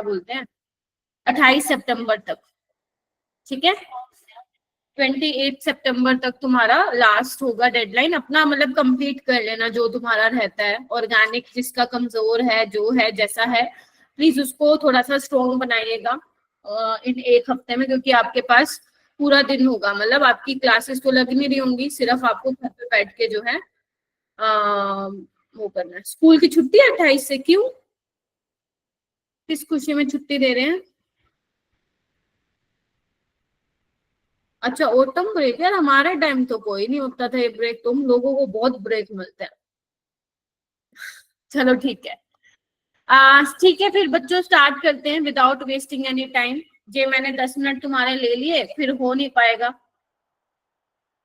बोलते हैं 28 सितंबर तक, ठीक है। 28 सितंबर तक तुम्हारा लास्ट होगा डेडलाइन, अपना मतलब कंप्लीट कर लेना जो तुम्हारा रहता है। ऑर्गेनिक जिसका कमजोर है, जो है जैसा है, प्लीज उसको थोड़ा सा स्ट्रॉन्ग बनाइएगा इन एक हफ्ते में, क्योंकि आपके पास पूरा दिन होगा। मतलब आपकी क्लासेस तो लग नहीं रही होंगी, सिर्फ आपको घर पे बैठ के जो है वो करना है। स्कूल की छुट्टी है 28 से, क्यों, किस खुशी में छुट्टी दे रहे हैं? अच्छा ऑटम ब्रेक, यार हमारे टाइम तो कोई नहीं होता था ये ब्रेक, तुम लोगों को बहुत ब्रेक मिलते हैं। चलो ठीक है, ठीक है फिर बच्चों स्टार्ट करते हैं विदाउट वेस्टिंग एनी टाइम। जे मैंने 10 मिनट तुम्हारे ले लिए, फिर हो नहीं पाएगा।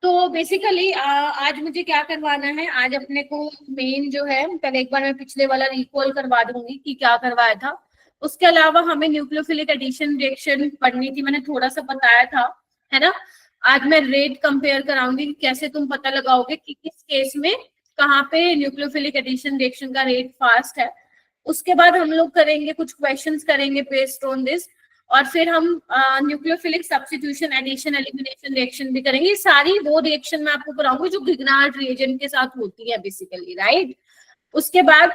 तो बेसिकली आज मुझे क्या करवाना है, आज अपने को मेन जो है, पहले एक बार मैं पिछले वाला रिकॉल करवा दूंगी कि क्या करवाया था। उसके अलावा हमें न्यूक्लियोफिलिक एडिशन रिएक्शन पढ़नी थी, मैंने थोड़ा सा बताया था, है ना। आज मैं रेट कंपेयर कराऊंगी, कैसे तुम पता लगाओगे कि किस केस में कहाँ पे न्यूक्लियोफिलिक एडिशन रिएक्शन का रेट फास्ट है। उसके बाद हम लोग करेंगे कुछ क्वेश्चंस करेंगे बेस्ड ऑन दिस, और फिर हम nucleophilic substitution addition elimination reaction भी करेंगे। ये सारी वो रिएक्शन मैं आपको कराऊंगी जो ग्रिग्नार्ड रिएजेंट के साथ होती है बेसिकली, राइट। उसके बाद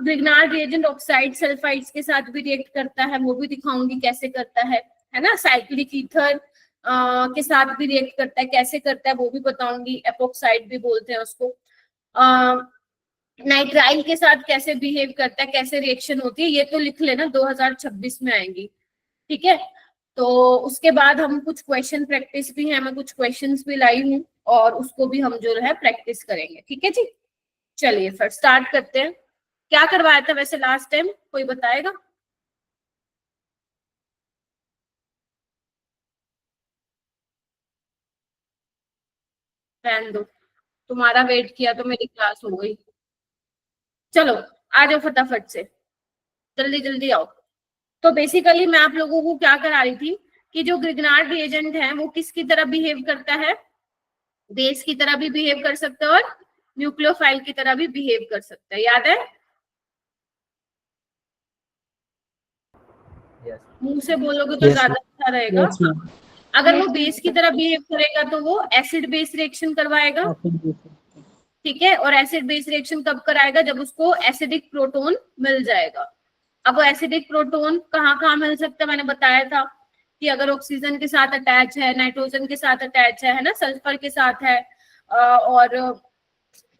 ग्रिग्नार्ड रिएजेंट ऑक्साइड सल्फाइड्स के साथ भी रिएक्ट करता है, वो भी दिखाऊंगी कैसे करता है ना। साइक्लिक ईथर के साथ भी रिएक्ट करता है, कैसे करता है वो भी बताऊंगी। एपोक्साइड भी बोलते हैं उसको। नाइट्राइल के साथ कैसे बिहेव करता है, कैसे रिएक्शन होती है, ये तो लिख लेना, 2026 में आएंगी, ठीक है। तो उसके बाद हम कुछ क्वेश्चन प्रैक्टिस भी है, मैं कुछ क्वेश्चंस भी लाई हूँ, और उसको भी हम जो है प्रैक्टिस करेंगे, ठीक है जी। चलिए फिर स्टार्ट करते हैं। क्या करवाया था वैसे लास्ट टाइम, कोई बताएगा? रहने दो, तुम्हारा वेट किया तो मेरी क्लास हो गई। चलो आ जाओ फटाफट से, जल्दी जल्दी आओ। तो बेसिकली मैं आप लोगों को क्या करा रही थी कि जो ग्रिग्नार्ड रिएजेंट है वो किसकी तरह बिहेव करता है, बेस की तरह भी बिहेव कर सकता है और न्यूक्लियोफाइल की तरह भी बिहेव कर सकता है, याद है? मुंह से बोलोगे तो ज्यादा अच्छा रहेगा। अगर वो बेस की तरह बिहेव करेगा तो वो एसिड बेस रिएक्शन करवाएगा, ठीक है। और एसिड बेस रिएक्शन कब कराएगा, जब उसको एसिडिक प्रोटोन मिल जाएगा। अब वो एसिडिक प्रोटोन कहाँ कहाँ मिल सकता है, मैंने बताया था कि अगर ऑक्सीजन के साथ अटैच है, नाइट्रोजन के साथ अटैच है ना, सल्फर के साथ है, और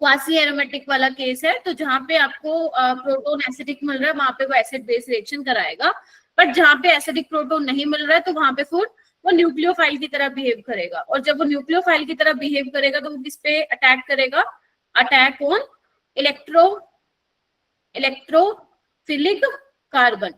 क्वासी एरोमेटिक वाला केस है, तो जहाँ पे आपको प्रोटोन एसिडिक मिल रहा है वहां पे वो एसिड बेस रिएक्शन कराएगा। बट जहाँ पे एसिडिक प्रोटोन नहीं मिल रहा है तो वहां पे फिर वो न्यूक्लियोफाइल की तरह बिहेव करेगा। और जब वो न्यूक्लियोफाइल की तरह बिहेव करेगा तो वो किस पे अटैक करेगा, अटैक ऑन इलेक्ट्रोफिलिक कार्बन।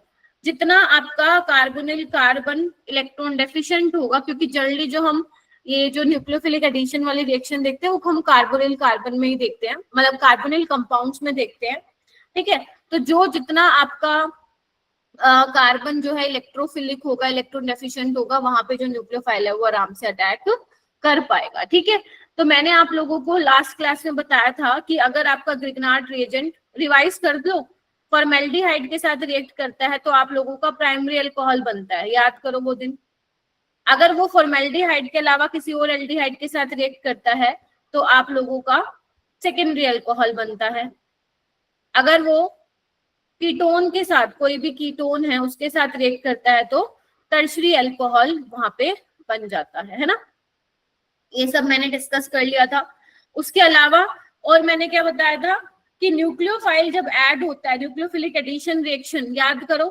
जितना आपका कार्बोनिल कार्बन इलेक्ट्रॉन डेफिशिएंट होगा, क्योंकि जनरली जो हम ये जो न्यूक्लियोफिलिक एडिशन वाली रिएक्शन देखते हैं वो हम कार्बोनिल कार्बन में ही देखते हैं, मतलब कार्बोनिल कंपाउंड्स में देखते हैं, ठीक है। तो जो जितना आपका कार्बन जो है इलेक्ट्रोफिलिक होगा, इलेक्ट्रॉन डेफिशिएंट होगा, वहां पे जो न्यूक्लियोफाइल है वो आराम से अटैक कर पाएगा, ठीक है। तो मैंने आप लोगों को लास्ट क्लास में बताया था कि अगर आपका ग्रिग्नार्ड रिएजेंट, रिवाइज कर दो, फॉर्मेल्डिहाइड के साथ रिएक्ट करता है तो आप लोगों का प्राइमरी अल्कोहल बनता है, याद करो वो दिन। अगर वो फॉर्मेल्डिहाइड के अलावा किसी और एल्डिहाइड के साथ रिएक्ट करता है तो आप लोगों का सेकेंडरी अल्कोहल बनता है। अगर वो कीटोन के साथ, कोई भी कीटोन है उसके साथ रिएक्ट करता है तो टर्शरी अल्कोहल वहां पे बन जाता है ना। ये सब मैंने डिस्कस कर लिया था। उसके अलावा और मैंने क्या बताया था कि न्यूक्लियोफाइल जब ऐड होता है, न्यूक्लियोफिलिक एडिशन रिएक्शन, याद करो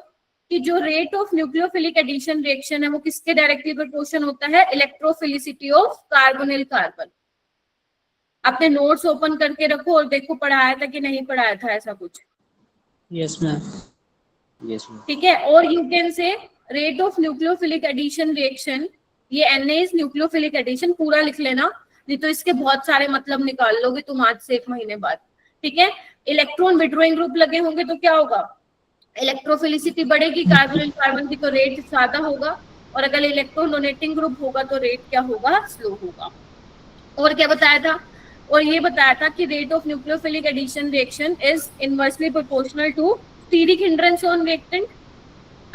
कि जो rate of nucleophilic addition reaction है वो किसके डायरेक्टली प्रोपोर्शन होता है, इलेक्ट्रोफिलिसिटी ऑफ कार्बोनिल कार्बन। अपने नोट्स ओपन करके रखो और देखो पढ़ाया था कि नहीं पढ़ाया था ऐसा कुछ। यस मैम, यस मैम, ठीक है। और you can say rate of nucleophilic addition reaction, ये NA न्यूक्लियोफिलिक एडिशन पूरा लिख लेना, नहीं तो इसके बहुत सारे मतलब निकाल लोगे तुम आज से 1 महीने बाद, ठीक है। इलेक्ट्रॉन विड्रॉइंग ग्रुप लगे होंगे तो क्या होगा, इलेक्ट्रोफिलिसिटी बढ़ेगी, कार्बोनिल कार्बन की तो रेट ज्यादा होगा, और अगर इलेक्ट्रॉन डोनेटिंग ग्रुप होगा तो रेट क्या होगा, स्लो होगा। और क्या बताया था, और ये बताया था कि rate of nucleophilic addition reaction is inversely proportional to steric hindrance on reactant,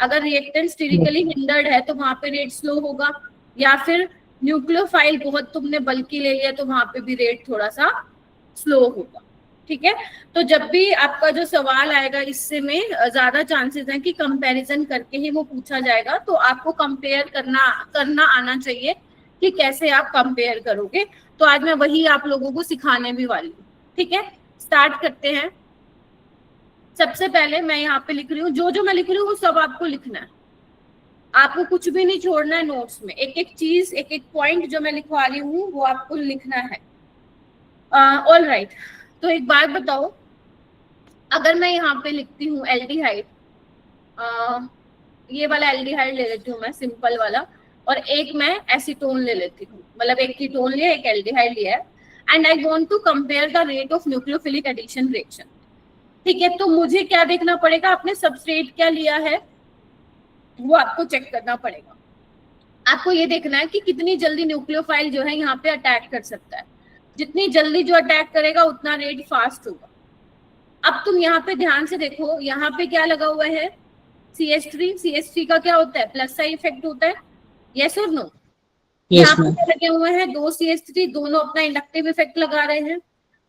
अगर रिएक्टेंट स्टेरिकली हिंडर्ड है तो वहां पे रेट स्लो होगा, या फिर न्यूक्लियोफाइल बहुत तुमने बल्कि ले लिया तो वहां पे भी रेट थोड़ा सा स्लो होगा। ठीक है, तो जब भी आपका जो सवाल आएगा इससे में ज्यादा चांसेस हैं कि कंपैरिजन करके ही वो पूछा जाएगा, तो आपको कंपेयर करना आना चाहिए कि कैसे आप कंपेयर करोगे। तो आज मैं वही आप लोगों को सिखाने भी वाली हूँ। ठीक है, स्टार्ट करते हैं। सबसे पहले मैं यहाँ पे लिख रही हूँ, जो जो मैं लिख रही हूँ वो सब आपको लिखना है, आपको कुछ भी नहीं छोड़ना है नोट्स में। एक एक चीज, एक एक पॉइंट जो मैं लिखवा रही हूँ वो आपको लिखना है। ऑल राइट, तो एक बात बताओ, अगर मैं यहाँ पे लिखती हूँ एल्डिहाइड, ये वाला एल्डिहाइड ले लेती हूँ मैं, सिंपल वाला, और एक मैं एसीटोन ले लेती हूँ, मतलब एक कीटोन लिया, एक एल्डिहाइड लिया है, and I want to compare the rate of nucleophilic addition reaction. ठीक है, तो मुझे क्या देखना पड़ेगा, आपने सबस्ट्रेट क्या लिया है वो आपको चेक करना पड़ेगा। आपको ये देखना है कि कितनी जल्दी न्यूक्लियोफाइल जो है यहाँ पे अटैक कर सकता है। जितनी जल्दी जो अटैक करेगा उतना रेट फास्ट होगा। अब तुम यहाँ पे ध्यान से देखो, यहाँ पे क्या लगा हुआ है, CH3। CH3 का क्या होता है, प्लस साइड इफेक्ट होता है, यस और नो? यहाँ पे लगे हुए हैं 2 CH3, दोनों अपना इंडक्टिव इफेक्ट लगा रहे हैं।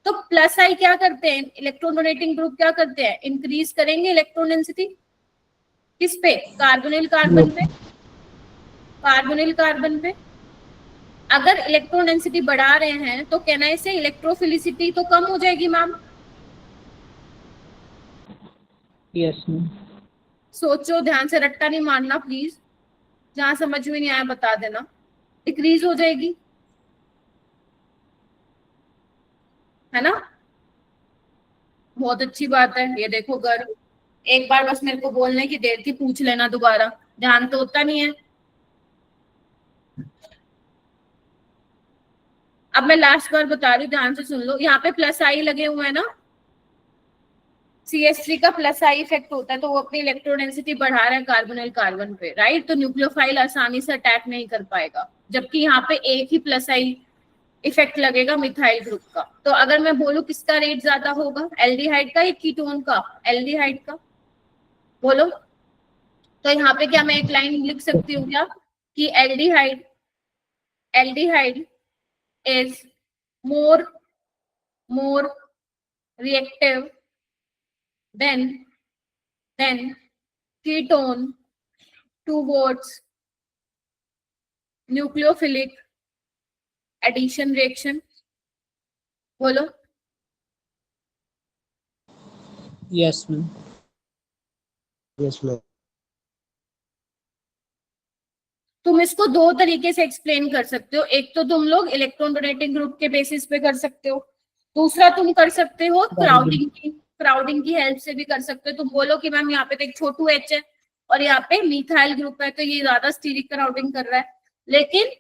तो प्लस आई क्या करते हैं, इलेक्ट्रॉन डोनेटिंग ग्रुप क्या करते हैं, इंक्रीज करेंगे इलेक्ट्रॉन डेंसिटी किस पे, कार्बोनिल कार्बन पे, कार्बोनिल कार्बन पे। अगर इलेक्ट्रॉन डेंसिटी बढ़ा रहे हैं तो कहना है से इलेक्ट्रोफिलिसिटी तो कम हो जाएगी मैम। Yes ma'am. सोचो ध्यान से, रट्टा नहीं मारना प्लीज, जहां समझ में नहीं आया बता देना। डिक्रीज हो जाएगी, है ना? बहुत अच्छी बात है, ये देखो गर्व, एक बार बस मेरे को बोलने की देर थी, पूछ लेना दोबारा, ध्यान तो होता नहीं है। अब मैं लास्ट बार बता रही हूँ, ध्यान से सुन लो, यहाँ पे प्लस आई लगे हुए हैं ना, CH3 का प्लस आई इफेक्ट होता है, तो वो अपनी इलेक्ट्रोडेंसिटी बढ़ा रहा है कार्बोनिल कार्बन पे, राइट? तो न्यूक्लियोफाइल आसानी से अटैक नहीं कर पाएगा, जबकि यहाँ पे एक ही प्लस आई इफेक्ट लगेगा मिथाइल ग्रुप का। तो अगर मैं बोलूं किसका रेट ज्यादा होगा, एल्डिहाइड का या कीटोन का? एल्डिहाइड का, बोलो। तो यहाँ पे क्या मैं एक लाइन लिख सकती हूँ क्या कि aldehyde is more reactive than ketone towards nucleophilic addition reaction? बोलो। Yes ma'am. Yes ma'am. तुम इसको दो तरीके से एक्सप्लेन कर सकते हो, एक तो तुम लोग इलेक्ट्रॉन डोनेटिंग ग्रुप के बेसिस पे कर सकते हो, दूसरा तुम कर सकते हो क्राउडिंग की हेल्प से भी कर सकते हो। तुम बोलो कि मैम यहाँ पे तो एक छोटू H है और यहाँ पे मिथाइल ग्रुप है, तो ये ज्यादा स्टीरिक क्राउडिंग कर रहा है, लेकिन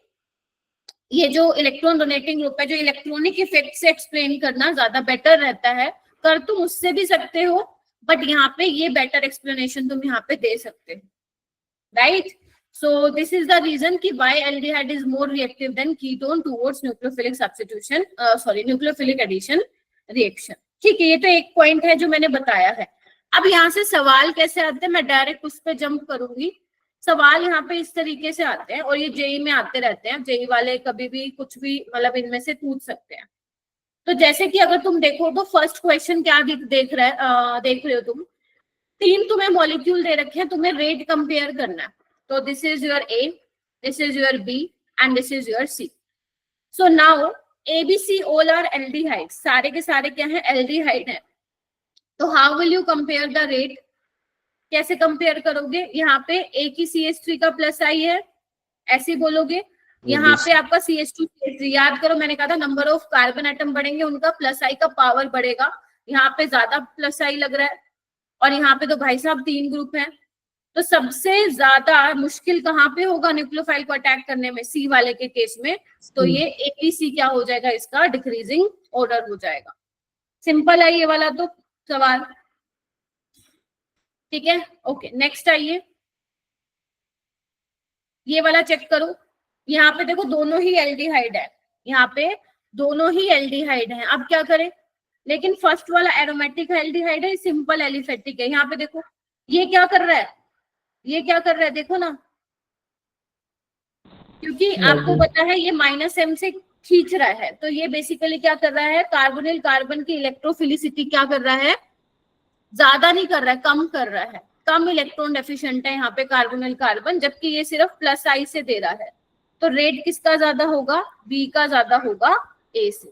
ये जो इलेक्ट्रॉन डोनेटिंग ग्रुप है, जो इलेक्ट्रॉनिक इफेक्ट से एक्सप्लेन करना ज्यादा बेटर रहता है। कर तुम उससे भी सकते हो, बट यहाँ पे ये बेटर एक्सप्लेनेशन तुम यहाँ पे दे सकते हो, right? So this is the reason कि why aldehyde is more reactive than ketone towards nucleophilic substitution, nucleophilic addition reaction। ठीक है, ये तो एक पॉइंट है जो मैंने बताया है। अब यहाँ से सवाल कैसे आते हैं, मैं डायरेक्ट उस पर जंप करूंगी। सवाल यहाँ पे इस तरीके से आते हैं, और ये जेई में आते रहते हैं, जेई वाले कभी भी कुछ भी मतलब इनमें से पूछ सकते हैं। तो जैसे कि अगर तुम देखो तो फर्स्ट क्वेश्चन क्या देख रहे हो तुम, 3 तुम्हें मॉलिक्यूल दे रखे हैं, तुम्हें रेट कंपेयर करना है। तो this is your A, this is your B, and this is your C. So now A, B, C all are aldehydes, सारे के सारे क्या हैं, एल्डिहाइड हैं। तो how will you compare the rate? कैसे कंपेयर करोगे? यहाँ पे एक ही CH3 का प्लस आई है, ऐसे बोलोगे। यहाँ पे आपका CH2 CH3, याद करो मैंने कहा था नंबर ऑफ कार्बन एटम बढ़ेंगे, उनका प्लस आई का पावर बढ़ेगा। यहाँ पे ज्यादा प्लस आई लग रहा है, और यहाँ पे तो भाई साहब 3 ग्रुप हैं। तो सबसे ज्यादा मुश्किल कहाँ पे होगा न्यूक्लियोफाइल को अटैक करने में? सी वाले के केस में। तो ये ABC क्या हो जाएगा, इसका डिक्रीजिंग ऑर्डर हो जाएगा। सिंपल है ये वाला तो सवाल, ठीक है? ओके, नेक्स्ट आइए, ये वाला चेक करो। यहाँ पे देखो दोनों ही एल्डिहाइड है, यहाँ पे दोनों ही एल्डिहाइड है। अब क्या करें? लेकिन फर्स्ट वाला एरोमेटिक एल्डिहाइड है, सिंपल एलिफेटिक है। यहाँ पे देखो ये क्या कर रहा है, ये क्या कर रहा है देखो ना, क्योंकि Yes, आपको yes. पता है ये -m से खींच रहा है, तो ये बेसिकली क्या कर रहा है, कार्बोनिल कार्बन की इलेक्ट्रोफिलिसिटी क्या कर रहा है, ज्यादा नहीं कर रहा है, कम कर रहा है, कम इलेक्ट्रॉन डेफिशिएंट है यहाँ पे कार्बोनिल कार्बन, जबकि ये सिर्फ +I से दे रहा है। तो रेट किसका ज्यादा होगा, बी का ज्यादा होगा ए से।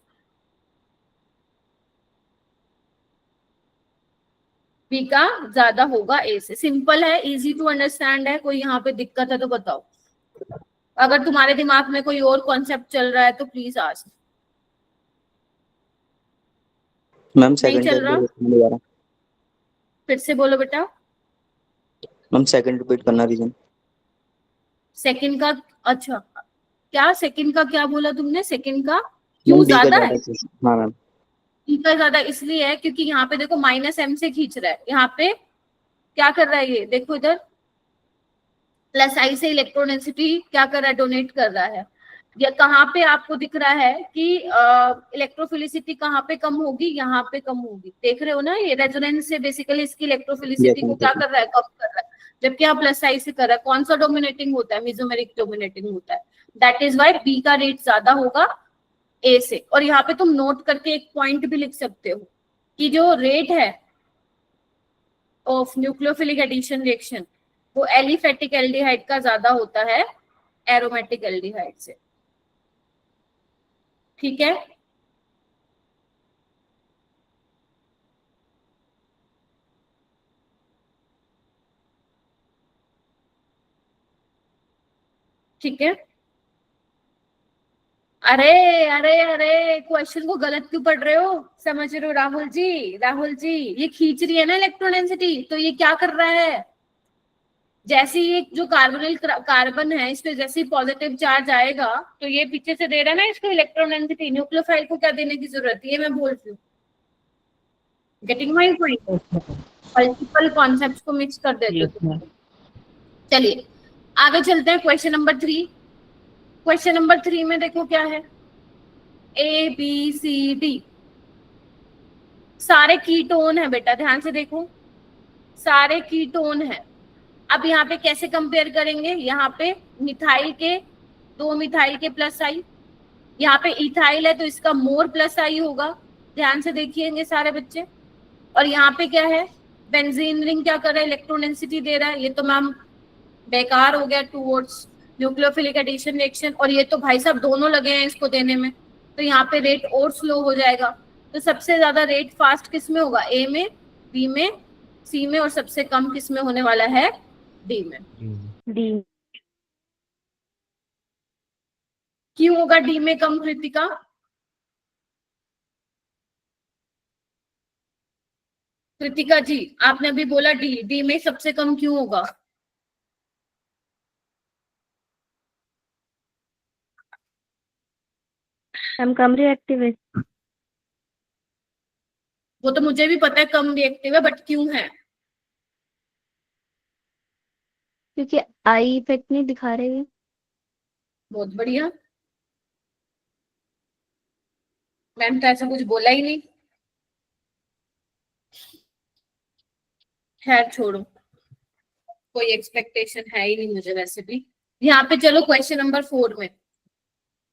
बी का ज्यादा होगा ए से। सिंपल है, इजी टू अंडरस्टैंड है, कोई यहाँ पे दिक्कत है तो बताओ। अगर तुम्हारे दिमाग में कोई और कॉन्सेप्ट चल रहा है तो प्लीज आस्क। मैम नहीं सेकंड चल रहा, दोबारा। फिर से बोलो बेटा। मैम सेकंड रिपीट करना रीजन। सेकंड का, अच्छा क्या सेकंड का क्या बोला तुमने, सेकंड का क्यों मैम बी का ज्यादा है? ज्यादा। हाँ मैम। बी का ज्यादा इसलिए है क्योंकि यहाँ पे देखो -m से खींच रहा है, यहाँ पे क्या कर रहा है ये देखो इधर, +I से इलेक्ट्रॉन डेंसिटी क्या कर रहा है, डोनेट कर रहा है। या कहाँ पे आपको दिख रहा है कि इलेक्ट्रोफिलिसिटी कहाँ पे कम होगी, यहाँ पे कम होगी, देख रहे हो ना, ये रेजोनेंस से बेसिकली इसकी इलेक्ट्रोफिलिसिटी Yes, को ma'am. क्या कर रहा है, कम कर रहा है, जबकि यहाँ +I से कर रहा है। कौन सा डोमिनेटिंग होता है, मेसोमेरिक डोमिनेटिंग होता है, दैट इज वाई बी का रेट ज्यादा होगा ए से। और यहाँ पे तुम नोट करके एक पॉइंट भी लिख सकते हो कि जो रेट है ऑफ न्यूक्लियोफिलिक एडिशन रिएक्शन वो एलिफेटिक एल्डिहाइड का ज्यादा होता है एरोमेटिक एल्डिहाइड से। ठीक है, ठीक है। अरे अरे अरे, क्वेश्चन को गलत क्यों पढ़ रहे हो, समझ रहे हो राहुल जी, राहुल जी ये खींच रही है ना इलेक्ट्रॉन डेंसिटी, तो ये क्या कर रहा है, जैसे ये जो कार्बोनिल कार्बन है इस पे जैसे पॉजिटिव चार्ज आएगा तो ये पीछे से दे रहा है ना इसको इलेक्ट्रॉन डेंसिटी, न्यूक्लियोफाइल को क्या देने की जरूरत है, ये मैं बोल रही हूँ। Getting my point, multiple concepts को मिक्स कर देते Yes, हो। ma'am. चलिए आगे चलते हैं, क्वेश्चन नंबर 3। क्वेश्चन नंबर 3 में देखो क्या है, ABCD सारे कीटोन है बेटा, ध्यान से देखो सारे कीटोन है। अब यहाँ पे कैसे कंपेयर करेंगे, यहाँ पे मिथाइल के 2 मिथाइल के +I, यहाँ पे इथाइल है तो इसका मोर +I होगा, ध्यान से देखिएंगे सारे बच्चे। और यहाँ पे क्या है, बेंजीन रिंग क्या कर रहा है, इलेक्ट्रॉन डेंसिटी दे रहा है, ये तो मैम बेकार हो गया टूवर्ड्स न्यूक्लियोफिलिक एडिशन रिएक्शन, और ये तो भाई साहब दोनों लगे हैं इसको देने में, तो यहाँ पे रेट और स्लो हो जाएगा। तो सबसे ज्यादा रेट फास्ट किस में होगा, ए में, बी में, सी में, और सबसे कम किस में होने वाला है, डी में। डी। क्यों होगा डी में कम कृतिका, कृतिका जी आपने अभी बोला डी में सबसे कम क्यों होगा, हम कम रिएक्टिव है वो तो मुझे भी पता है कम रिएक्टिव है, बट क्यों है, क्योंकि आई इफेक्ट नहीं दिखा रहे हैं। बहुत बढ़िया, मैम तो ऐसा कुछ बोला ही नहीं, खैर छोड़ो, कोई एक्सपेक्टेशन है ही नहीं मुझे वैसे भी। यहाँ पे चलो क्वेश्चन नंबर 4 में,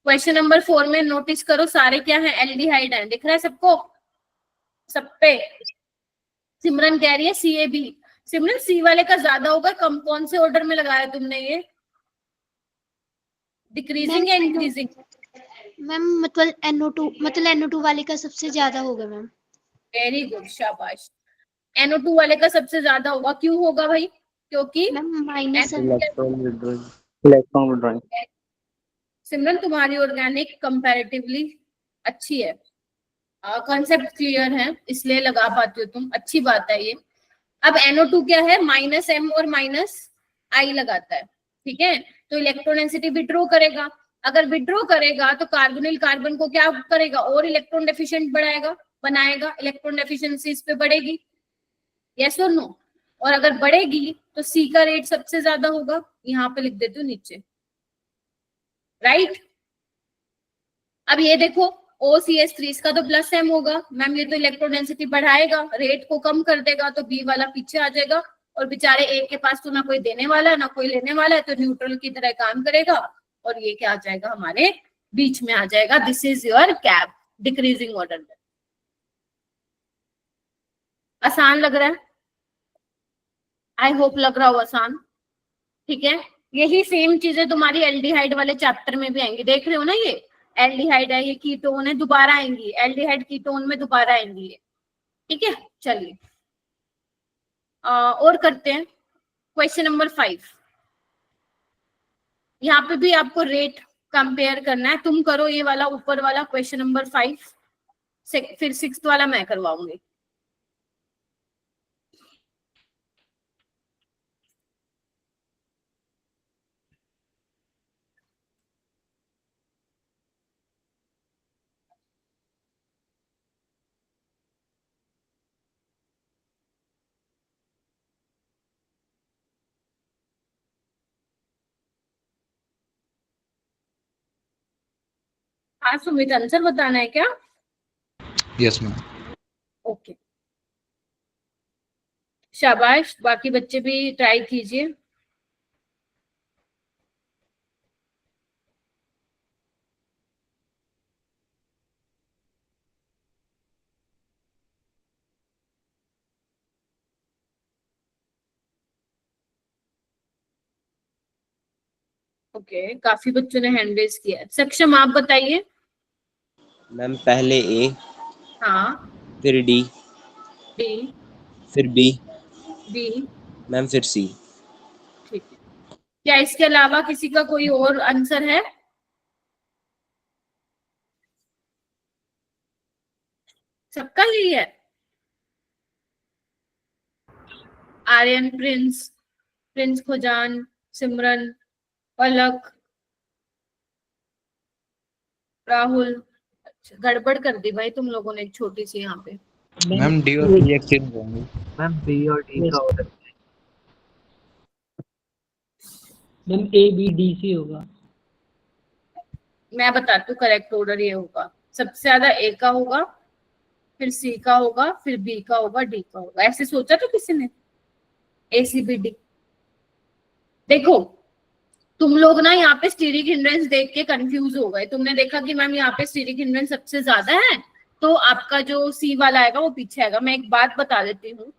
क्वेश्चन नंबर 4 में नोटिस करो सारे क्या है, एल्डिहाइड है, दिख रहा है सबको, सब पे। सिमरन कह रही है CAB, सिमरन सी वाले का ज्यादा होगा कम, कौन से ऑर्डर में लगाया तुमने ये, डिक्रीजिंग या इंक्रीजिंग, मैम मतलब NO2 वाले का सबसे ज्यादा होगा मैम। वेरी गुड शाबाश, NO2 वाले का सबसे ज्यादा होगा, क्यों होगा भाई, क्योंकि मैम माइनस इलेक्ट्रॉन विड्रॉइंग। सिमरन तुम्हारी ऑर्गेनिक कंपैरेटिवली अच्छी है, कॉन्सेप्ट क्लियर है इसलिए लगा पाती हो तुम, अच्छी बात है ये। अब NO2 क्या है, -m और -I लगाता है, ठीक है, तो इलेक्ट्रॉन डेंसिटी विड्रॉ करेगा, अगर विड्रॉ करेगा तो कार्बोनिल कार्बन को क्या करेगा, और इलेक्ट्रॉन डेफिशिएंट बनाएगा, इलेक्ट्रॉन डेफिशिएंसी इस पे बढ़ेगी, यस और नो, और अगर बढ़ेगी तो सी का रेट सबसे ज्यादा होगा, यहाँ पे लिख देती हूँ नीचे, राइट। अब ये देखो OCH3 इसका तो +m होगा, मैम ये तो इलेक्ट्रॉन डेंसिटी बढ़ाएगा, रेट को कम कर देगा, तो बी वाला पीछे आ जाएगा, और बेचारे एक के पास तो ना कोई देने वाला है ना कोई लेने वाला है, तो न्यूट्रल की तरह काम करेगा और ये क्या आ जाएगा हमारे बीच में आ जाएगा। This is your cap decreasing order में। आसान लग रहा है? आई होप लग रहा हो आसान। ठीक है, यही सेम चीजें तुम्हारी एल्डिहाइड वाले चैप्टर में भी आएंगी। देख रहे हो ना, ये एल्डिहाइड है, ये कीटोन है, दोबारा आएंगी एल्डिहाइड कीटोन में, दोबारा आएंगी ये। ठीक है, चलिए और करते हैं क्वेश्चन नंबर 5। यहाँ पे भी आपको रेट कंपेयर करना है। तुम करो ये वाला ऊपर वाला क्वेश्चन नंबर 5, फिर 6th वाला मैं करवाऊंगी। हाँ सुमित, आंसर बताना है क्या? Yes ma'am. ओके, शाबाश, बाकी बच्चे भी ट्राई कीजिए। ओके, काफी बच्चों ने हैंड रेज किया। सक्षम आप बताइए। मैम पहले ए, हाँ, फिर डी, डी, फिर बी, बी, मैम फिर सी। ठीक है। क्या इसके अलावा किसी का कोई और आंसर है? सबका यही है? आर्यन, प्रिंस, प्रिंस खुजान, सिमरन, पलक, राहुल। अच्छा, गड़बड़ कर दी भाई तुम लोगों ने एक छोटी सी यहाँ पे। मैम डी और बी एक्सचेंज होंगे। मैम बी और डी का order, ma'am A B D C होगा। मैं बताती हूँ करेक्ट ऑर्डर ये होगा, सबसे ज्यादा ए का होगा, फिर सी का होगा, फिर बी का होगा, डी का होगा। ऐसे सोचा तो किसी ने? ए सी बी डी। देखो तुम लोग ना यहाँ पे स्टीरिक हिंड्रेंस देख के कंफ्यूज हो गए। तुमने देखा कि मैम यहाँ पे स्टीरिक हिंड्रेंस सबसे ज्यादा है, तो आपका जो सी वाला आएगा वो पीछे आएगा। मैं एक बात बता देती हूँ,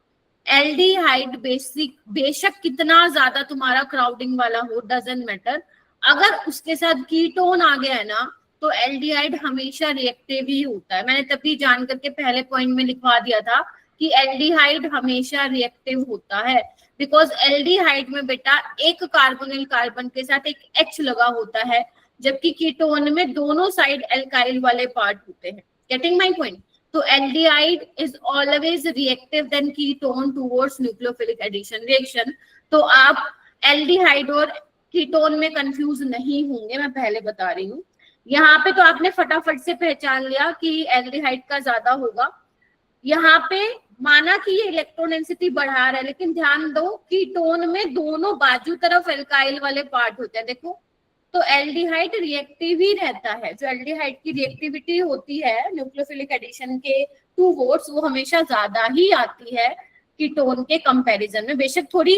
एल्डिहाइड बेशक कितना ज्यादा तुम्हारा क्राउडिंग वाला हो, डजंट मैटर, अगर उसके साथ कीटोन आ गया है ना, तो एल्डिहाइड हमेशा रिएक्टिव ही होता है। मैंने तभी जान करके पहले पॉइंट में लिखवा दिया था कि एल्डिहाइड हमेशा रिएक्टिव होता है, बिकॉज एल्डिहाइड में बेटा एक कार्बोनिल कार्बन के साथ एक H लगा होता है, जबकि कीटोन में दोनों साइड एल्काइल वाले पार्ट होते हैं। Getting my point? तो aldehyde is always reactive then ketone towards nucleophilic addition reaction. तो आप एल्डिहाइड और कीटोन में कंफ्यूज नहीं होंगे, मैं पहले बता रही हूँ। यहाँ पे तो आपने फटाफट से पहचान लिया कि एल्डिहाइड का ज्यादा होगा। यहाँ पे माना कि ये इलेक्ट्रॉन डेंसिटी बढ़ा रहा है, लेकिन ध्यान दो कीटोन में दोनों बाजू तरफ एल्काइल वाले पार्ट होते हैं। देखो, तो एल्डिहाइड रिएक्टिव ही रहता है। जो एल्डिहाइड की रिएक्टिविटी होती है न्यूक्लियोफिलिक एडिशन के टुवर्ड्स, वो हमेशा ज्यादा ही आती है कीटोन के कंपैरिजन में। बेशक थोड़ी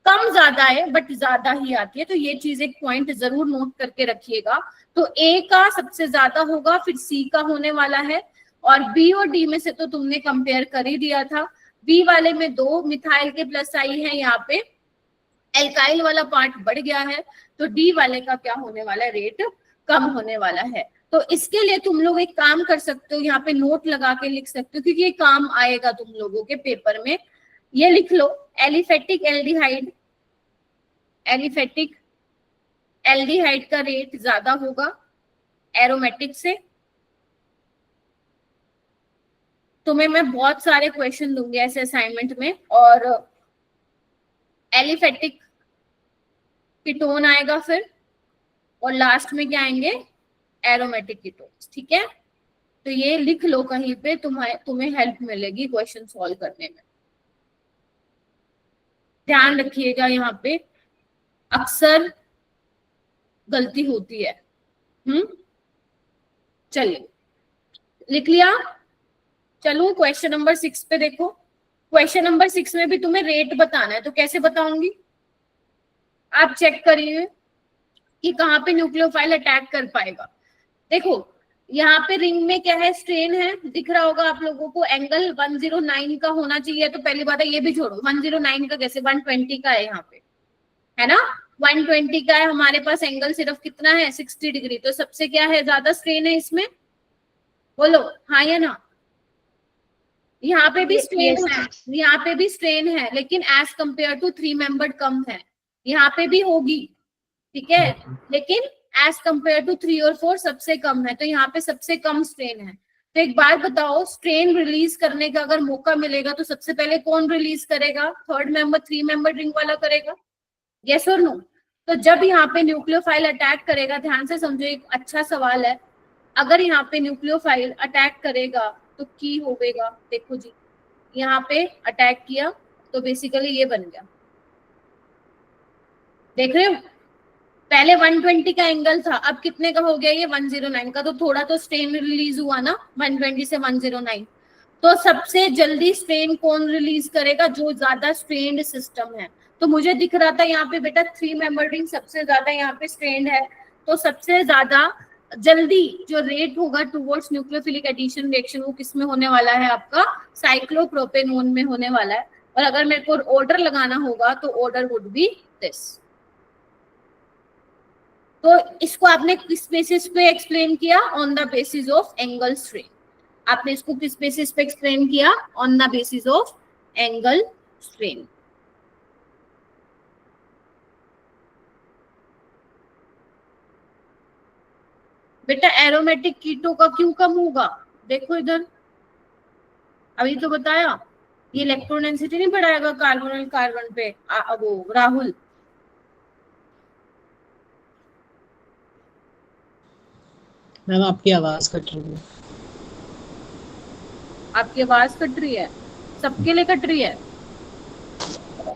कम ज्यादा है, बट ज्यादा ही आती है। तो ये चीज एक पॉइंट जरूर नोट करके रखिएगा। तो ए का सबसे ज्यादा होगा, फिर सी का होने वाला है, और बी और डी में से तो तुमने कंपेयर कर ही दिया था। बी वाले में 2 मिथाइल के प्लस आई है, यहाँ पे एल्काइल वाला पार्ट बढ़ गया है, तो डी वाले का क्या होने वाला है? रेट कम होने वाला है। तो इसके लिए तुम लोग एक काम कर सकते हो, यहाँ पे नोट लगा के लिख सकते हो, क्योंकि ये काम आएगा तुम लोगों के पेपर में। ये लिख लो, एलिफेटिक एल्डिहाइड, एलिफेटिक एल्डिहाइड का रेट ज्यादा होगा एरोमेटिक से। तुम्हें मैं बहुत सारे क्वेश्चन दूंगी ऐसे असाइनमेंट में, और एलिफेटिक कीटोन आएगा फिर, और लास्ट में क्या आएंगे? Aromatic ketones. ठीक है, तो ये लिख लो कहीं पे, तुम्हें हेल्प मिलेगी क्वेश्चन सॉल्व करने में। ध्यान रखिएगा, यहाँ पे अक्सर गलती होती है। चलिए, लिख लिया? चलो क्वेश्चन नंबर 6 पे देखो। क्वेश्चन नंबर 6 में भी तुम्हें रेट बताना है, तो कैसे बताऊंगी? आप चेक करिए कि कहाँ पे न्यूक्लियोफाइल अटैक कर पाएगा। देखो यहाँ पे रिंग में क्या है, स्ट्रेन है, दिख रहा होगा आप लोगों को, एंगल 109 का होना चाहिए। तो पहली बात है, ये भी छोड़ो, 109 का कैसे, 120 का है यहाँ पे, है ना, 120 का है हमारे पास एंगल, सिर्फ कितना है 60 डिग्री। तो सबसे क्या है, ज्यादा स्ट्रेन है इसमें, बोलो हाँ या ना? यहाँ पे भी स्ट्रेन है, यहाँ पे भी स्ट्रेन है, लेकिन एज कंपेयर टू 3 मेंबर्ड कम है। यहाँ पे भी होगी, ठीक है, लेकिन एज कंपेयर टू 3 और 4 सबसे कम है। तो यहाँ पे सबसे कम स्ट्रेन है। तो एक बार बताओ, स्ट्रेन रिलीज करने का अगर मौका मिलेगा तो सबसे पहले कौन रिलीज करेगा? थर्ड मेंबर, 3 मेंबर रिंग वाला करेगा, यस और नो? तो जब यहाँ पे न्यूक्लियोफाइल अटैक करेगा, ध्यान से समझो, एक अच्छा सवाल है, अगर यहाँ पे न्यूक्लियोफाइल अटैक करेगा तो की होगा, देखो जी, यहाँ पे अटैक किया तो बेसिकली ये बन गया, देख रहे हो, पहले 120 का एंगल था, अब कितने का हो गया ये, 109 का। तो थोड़ा तो स्ट्रेन रिलीज हुआ ना 120 से 109। तो सबसे जल्दी स्ट्रेन कौन रिलीज करेगा? जो ज्यादा स्ट्रेन्ड सिस्टम है। तो मुझे दिख रहा था यहाँ पे बेटा 3 मेंबर रिंग सबसे ज्यादा यहाँ पे स्ट्रेन्ड है। तो सबसे ज्यादा जल्दी जो रेट होगा टुवर्ड्स न्यूक्लियोफिलिक एडिशन रिएक्शन, वो किसमें होने वाला है? आपका साइक्लोप्रोपेनोन में होने वाला है। और अगर मेरे को ऑर्डर लगाना होगा तो ऑर्डर वुड बी दिस। तो इसको आपने किस बेसिस पे एक्सप्लेन किया? On the basis of angle strain. आपने इसको किस बेसिस पे एक्सप्लेन किया? On the basis of angle strain. बेटा एरोमेटिक कीटों का क्यों कम होगा? देखो इधर, अभी तो बताया, ये इलेक्ट्रॉन डेंसिटी नहीं बढ़ाएगा कार्बन कार्बन पे, वो राहुल। मैम आपकी आवाज कट रही है। आपकी आवाज कट रही है? सबके लिए कट रही है?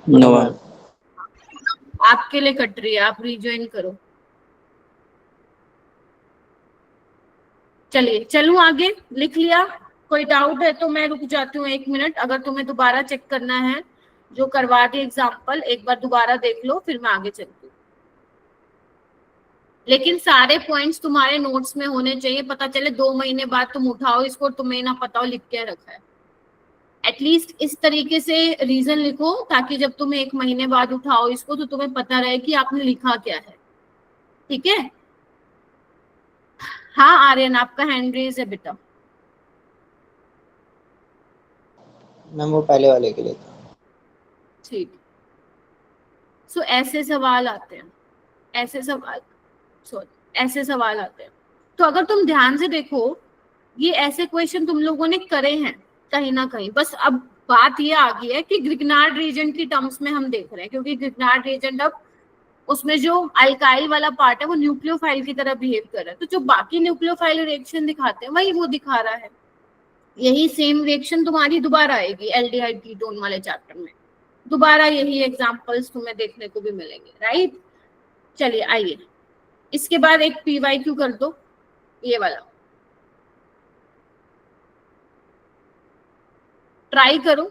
नो आपके लिए कट रही है, आप रिज्वाइन करो। चलिए चलूं आगे, लिख लिया? कोई डाउट है तो मैं रुक जाती हूँ 1 मिनट। अगर तुम्हें दोबारा चेक करना है, जो करवा दी एग्जाम्पल, एक बार दोबारा देख लो, फिर मैं आगे चलती हूँ। लेकिन सारे पॉइंट्स तुम्हारे नोट्स में होने चाहिए, पता चले 2 महीने बाद तुम उठाओ इसको, तुम्हें ना पता हो लिख के रखा है। एटलीस्ट इस तरीके से रीजन लिखो, ताकि जब तुम 1 महीने बाद उठाओ इसको तो तुम्हें पता रहे कि आपने लिखा क्या है, ठीक है? हाँ आर्यन, आपका हैंड रेज है बेटा। मैम वो पहले वाले के लिए था। ठीक। सो ऐसे सवाल आते हैं, ऐसे सवाल, सॉरी ऐसे सवाल आते हैं। तो अगर तुम ध्यान से देखो, ये ऐसे क्वेश्चन तुम लोगों ने करे हैं कहीं ना कहीं। बस अब बात ये आ गई है कि ग्रिग्नार्ड रीजेंट की टर्म्स में हम देख रहे हैं, क्योंकि ग्रिग्नार्ड रीजेंट अब उसमें जो अल्काइल वाला पार्ट है वो न्यूक्लियोफाइल की तरह बिहेव कर रहा है। तो जो बाकी न्यूक्लियोफाइल रिएक्शन दिखाते हैं वही वो दिखा रहा है। यही सेम रिएक्शन तुम्हारी दोबारा आएगी एल्डिहाइड कीटोन वाले चैप्टर में, दोबारा यही एग्जांपल्स तुम्हें देखने को भी मिलेंगे, राइट? चलिए आइए, इसके बाद एक PYQ कर दो, ये वाला ट्राई करो।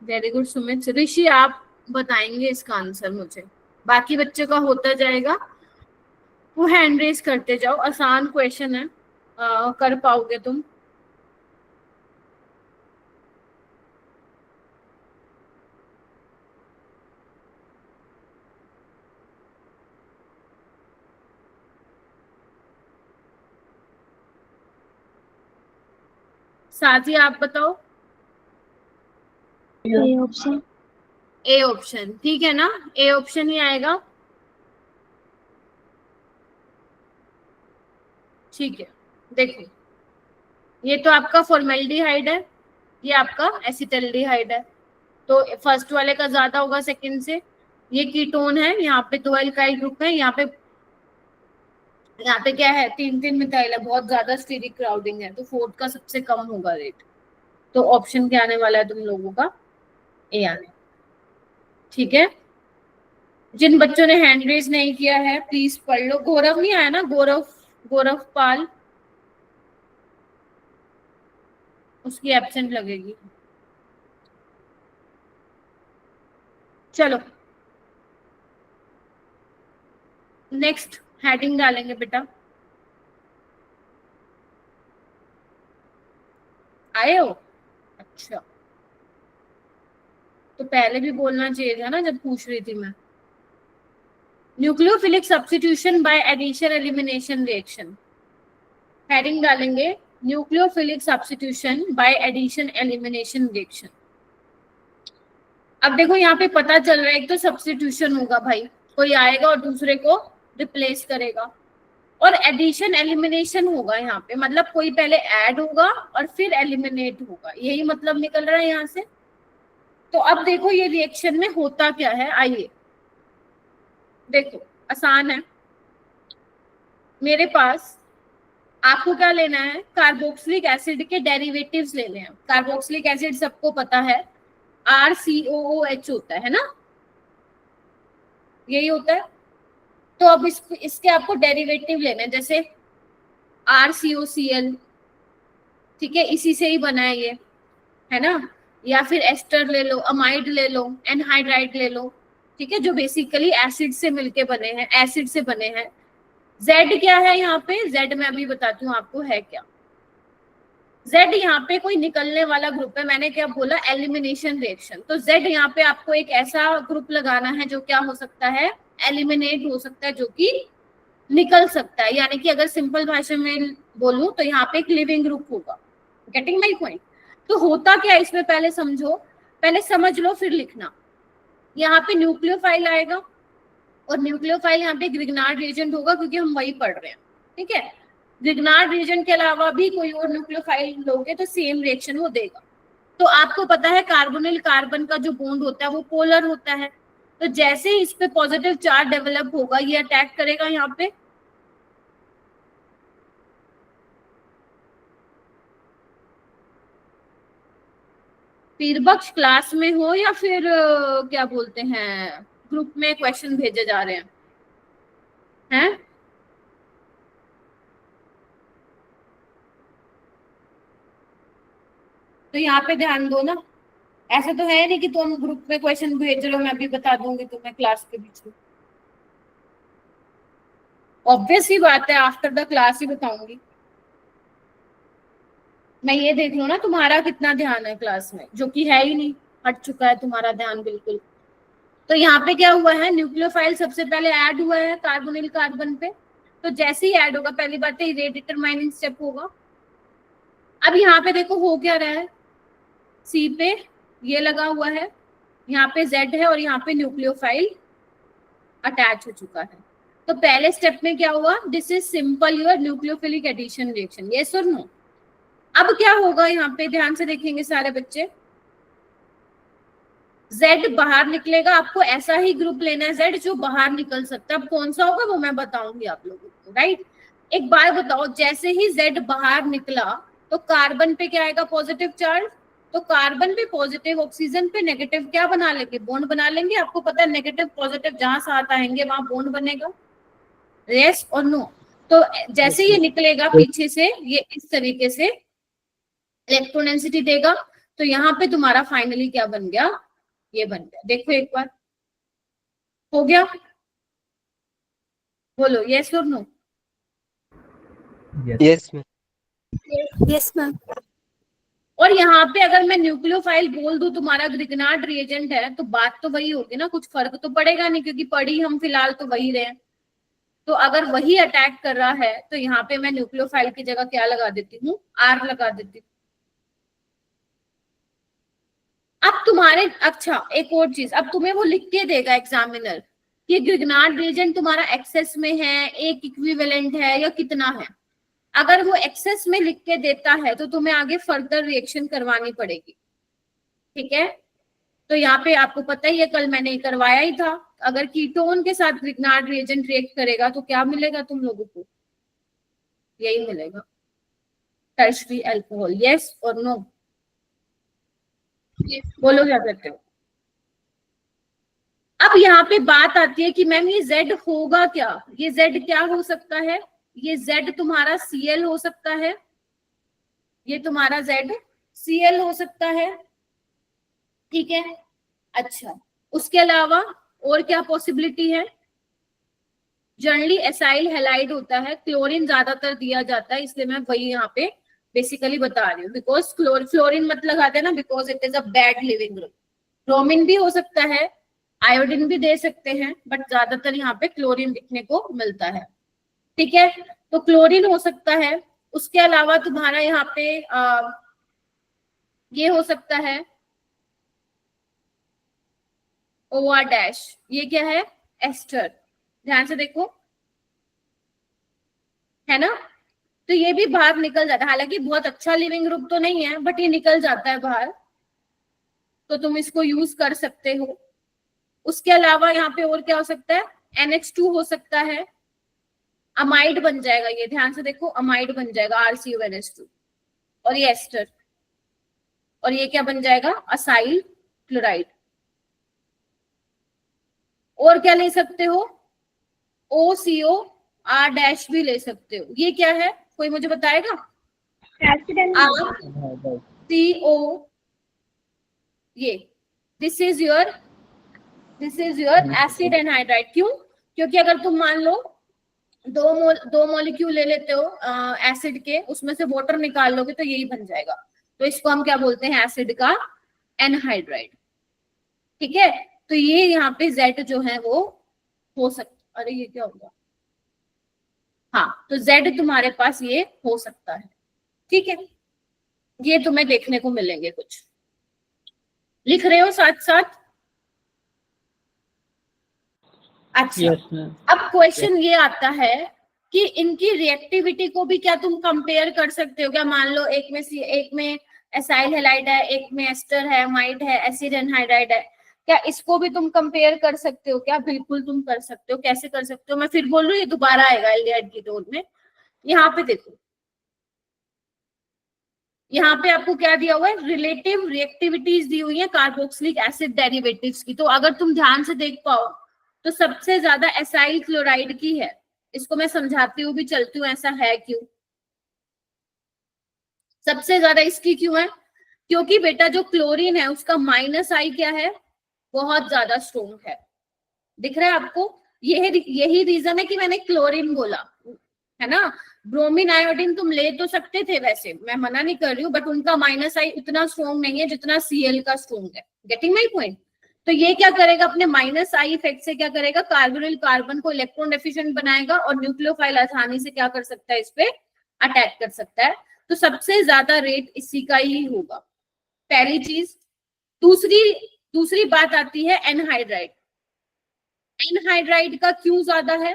Very good Sumit. ऋषि आप बताएंगे इसका आंसर मुझे, बाकी बच्चे का होता जाएगा, वो हैंड रेज करते जाओ। आसान क्वेश्चन है, कर पाओगे तुम। साथी आप बताओ। A option. ए ऑप्शन, ठीक है ना? ए ऑप्शन ही आएगा, ठीक है। देखो ये तो आपका फॉर्मेल्डिहाइड है, ये आपका एसिटल्डिहाइड है। तो फर्स्ट वाले का ज्यादा होगा सेकंड से। ये कीटोन है, यहाँ पे 2 अल्काइल ग्रुप है, यहाँ पे क्या है, 3 मिथाइल है, बहुत ज्यादा स्टीरिक क्राउडिंग है। तो 4th का सबसे कम होगा रेट। तो ऑप्शन क्या आने वाला है तुम लोगों का? ए आने, ठीक है। जिन बच्चों ने हैंड रेज नहीं किया है प्लीज पढ़ लो। गौरव नहीं आया ना, गौरव पाल, उसकी एब्सेंट लगेगी। चलो नेक्स्ट हेडिंग डालेंगे बेटा, आए हो? अच्छा, तो पहले भी बोलना चाहिए था ना जब पूछ रही थी मैं। Nucleophilic substitution by addition elimination reaction, heading डालेंगे nucleophilic substitution by addition elimination reaction. अब देखो यहाँ पे पता चल रहा है एक तो सब्स्टिट्यूशन होगा भाई, कोई आएगा और दूसरे को रिप्लेस करेगा, और एडिशन एलिमिनेशन होगा यहाँ पे, मतलब कोई पहले ऐड होगा और फिर एलिमिनेट होगा, यही मतलब निकल रहा है यहाँ से। तो अब देखो ये रिएक्शन में होता क्या है, आइए देखो, आसान है। मेरे पास आपको क्या लेना है, कार्बोक्सिलिक एसिड के डेरिवेटिव्स लेने हैं। कार्बोक्सिलिक एसिड सबको पता है RCOOH होता है ना, यही होता है। तो अब इसके आपको डेरिवेटिव लेने हैं, जैसे RCOCl, ठीक है, इसी से ही बना है ये, है ना, या फिर एस्टर ले लो, अमाइड ले लो, एनहाइड्राइड ले लो, ठीक है, जो बेसिकली एसिड से मिलके बने हैं, एसिड से बने हैं। Z क्या है यहाँ पे, Z मैं अभी बताती हूँ आपको है क्या। Z यहाँ पे कोई निकलने वाला ग्रुप है, मैंने क्या बोला, एलिमिनेशन रिएक्शन। तो Z यहाँ पे आपको एक ऐसा ग्रुप लगाना है जो क्या हो सकता है, एलिमिनेट हो सकता है, जो कि निकल सकता है। यानी कि अगर सिंपल भाषा में बोलूं तो यहाँ पे एक लिविंग ग्रुप होगा। Getting my point? तो होता क्या है इसमें पहले समझो, पहले समझ लो फिर लिखना। यहाँ पे न्यूक्लियोफाइल आएगा और न्यूक्लियोफाइल यहाँ पे ग्रिग्नार्ड रिएजेंट होगा, क्योंकि हम वही पढ़ रहे हैं, ठीक है। ग्रिग्नार्ड रिएजेंट के अलावा भी कोई और न्यूक्लियोफाइल लोगे तो सेम रिएक्शन वो देगा। तो आपको पता है कार्बोनिल कार्बन का जो बॉन्ड होता है वो पोलर होता है, तो जैसे ही इस पे पॉजिटिव चार्ज डेवलप होगा ये अटैक करेगा यहाँ पे, पीरबक्श क्लास में हो या फिर क्या बोलते हैं ग्रुप में क्वेश्चन भेजे जा रहे हैं? तो यहाँ पे ध्यान दो ना, ऐसा तो है नहीं कि तुम ग्रुप में क्वेश्चन भेज रहे हो, मैं अभी बता दूंगी तुम्हें क्लास के बीच में। ऑब्वियस ही बात है, आफ्टर द क्लास ही बताऊंगी। मैं ये देख लूं ना तुम्हारा कितना ध्यान है क्लास में, जो कि है ही नहीं, हट चुका है तुम्हारा ध्यान बिल्कुल। तो यहाँ पे क्या हुआ है, न्यूक्लियोफाइल सबसे पहले ऐड हुआ है कार्बोनिल कार्बन पे, तो जैसे ही ऐड होगा पहली बात तो रेट डिटरमाइनिंग स्टेप होगा। अब यहाँ पे देखो हो क्या रहा है, सी पे ये लगा हुआ है, यहाँ पे Z है और यहाँ पे न्यूक्लियोफाइल अटैच हो चुका है। तो पहले स्टेप में क्या हुआ, this is simple your nucleophilic addition reaction, yes और नो। अब क्या होगा यहाँ पे ध्यान से देखेंगे सारे बच्चे, Z बाहर निकलेगा, आपको ऐसा ही ग्रुप लेना है Z जो बाहर निकल सकता है। अब कौन सा होगा वो मैं बताऊंगी आप लोगों को, राइट। एक बार बताओ, जैसे ही Z बाहर निकला तो कार्बन पे क्या आएगा, पॉजिटिव चार्ज, तो कार्बन पे पॉजिटिव, ऑक्सीजन पे नेगेटिव, क्या बना लेंगे, बॉन्ड बना लेंगे। आपको पता है नेगेटिव पॉजिटिव जहां साथ आएंगे वहां बॉन्ड बनेगा, यस और नो। तो जैसे ये निकलेगा पीछे से ये इस तरीके से इलेक्ट्रॉन डेंसिटी देगा, तो यहाँ पे तुम्हारा फाइनली क्या बन गया, ये बन गया। देखो एक बार हो गया, बोलो यस और no. Yes ma'am. Yes ma'am. और यहाँ पे अगर मैं न्यूक्लियोफाइल बोल दूं तुम्हारा ग्रिग्नार्ड रिएजेंट है, तो बात तो वही होगी ना, कुछ फर्क तो पड़ेगा नहीं, क्योंकि पढ़ी हम फिलहाल तो वही रहे हैं। तो अगर वही अटैक कर रहा है तो यहाँ पे मैं न्यूक्लियोफाइल की जगह क्या लगा देती हूँ, R लगा देती हूँ। अब तुम्हारे, अच्छा एक और चीज, अब तुम्हें वो लिख के देगा एग्जामिनर कि ग्रिग्नार्ड रिएजेंट तुम्हारा एक्सेस में है, एक इक्विवेलेंट है या कितना है। अगर वो एक्सेस में लिख के देता है तो तुम्हें आगे फर्दर रिएक्शन करवानी पड़ेगी, ठीक है। तो यहाँ पे आपको पता ही है, कल मैंने करवाया ही था, अगर कीटोन के साथ ग्रिग्नार्ड रिएजेंट रिएक्ट करेगा तो क्या मिलेगा तुम लोगों को, यही मिलेगा, टर्शरी अल्कोहल, यस और नो। बोलो क्या कहते हो। अब यहाँ पे बात आती है कि मैम ये Z होगा क्या, ये Z क्या हो सकता है, ये Z तुम्हारा Cl हो सकता है, ये तुम्हारा Z Cl हो सकता है, ठीक है। अच्छा, उसके अलावा और क्या पॉसिबिलिटी है, जनरली एसाइल हैलाइड होता है, क्लोरीन ज्यादातर दिया जाता है, इसलिए मैं वही यहाँ पे बेसिकली बता रही हूँ, बिकॉज फ्लोरीन मत लगाते हैं ना, because it is a bad leaving group. Bromine भी हो सकता है, आयोडीन भी दे सकते हैं, बट ज्यादातर यहाँ पे क्लोरीन दिखने को मिलता है, ठीक है। तो क्लोरीन हो सकता है, उसके अलावा तुम्हारा यहाँ पे ये हो सकता है OR डैश, ये क्या है, एस्टर, ध्यान से देखो, है ना। तो ये भी बाहर निकल जाता है, हालांकि बहुत अच्छा लिविंग ग्रुप तो नहीं है, बट ये निकल जाता है बाहर, तो तुम इसको यूज कर सकते हो। उसके अलावा यहाँ पे और क्या हो सकता है, NH2 हो सकता है, अमाइड बन जाएगा, ये ध्यान से देखो, अमाइड बन जाएगा RCONH2, और ये एस्टर, और ये क्या बन जाएगा, असाइल क्लोराइड। और क्या ले सकते हो, OCOR डैश भी ले सकते हो, ये क्या है, कोई मुझे बताएगा, CO, ये this is your acid anhydride. क्यों, क्योंकि अगर तुम मान लो दो मॉलिक्यूल ले लेते हो एसिड के, उसमें से वाटर निकाल लोगे तो यही बन जाएगा, तो इसको हम क्या बोलते हैं, एसिड का एनहाइड्राइड, ठीक है। तो ये यहाँ पे Z जो है वो हो सकता, अरे ये क्या होगा, हाँ, तो Z तुम्हारे पास ये हो सकता है, ठीक है। ये तुम्हें देखने को मिलेंगे, कुछ लिख रहे हो साथ साथ, अच्छा। Yes, ma'am. अब क्वेश्चन ये आता है कि इनकी रिएक्टिविटी को भी क्या तुम कंपेयर कर सकते हो क्या, मान लो एक में एसाइल हैलाइड है, एक में एस्टर है, अमाइड है, एसिड एनहाइड्राइड है, क्या इसको भी तुम कंपेयर कर सकते हो क्या, बिल्कुल तुम कर सकते हो। कैसे कर सकते हो, मैं फिर बोल रही हूँ, ये दोबारा आएगा एल्डिहाइड कीटोन में। यहाँ पे देखो, यहाँ पे आपको क्या दिया हुआ है, रिलेटिव रिएक्टिविटीज दी हुई है कार्बोक्सिलिक एसिड डेरिवेटिव्स की। तो अगर तुम ध्यान से देख पाओ तो सबसे ज्यादा एसाइल क्लोराइड की है, इसको मैं समझाती हूँ भी चलती हूँ ऐसा है क्यों, सबसे ज्यादा इसकी क्यों है, क्योंकि बेटा जो क्लोरीन है उसका -I क्या है, बहुत ज्यादा स्ट्रोंग है, दिख रहा है आपको, यही रीजन है कि मैंने क्लोरीन बोला, है ना। ब्रोमीन आयोडीन तुम ले तो सकते थे वैसे, मैं मना नहीं कर रही हूँ, बट उनका -I उतना स्ट्रोंग नहीं है जितना Cl का स्ट्रोंग है, गेटिंग माई पॉइंट। तो ये क्या करेगा, अपने -I इफेक्ट से क्या करेगा, कार्बोनिल कार्बन को इलेक्ट्रॉन डेफिशिएंट बनाएगा, और न्यूक्लियोफाइल आसानी से क्या कर सकता है, इस पे अटैक कर सकता है। तो सबसे ज्यादा रेट इसी का ही होगा, पहली चीज। दूसरी बात आती है एनहाइड्राइड। एनहाइड्राइड का क्यों ज्यादा है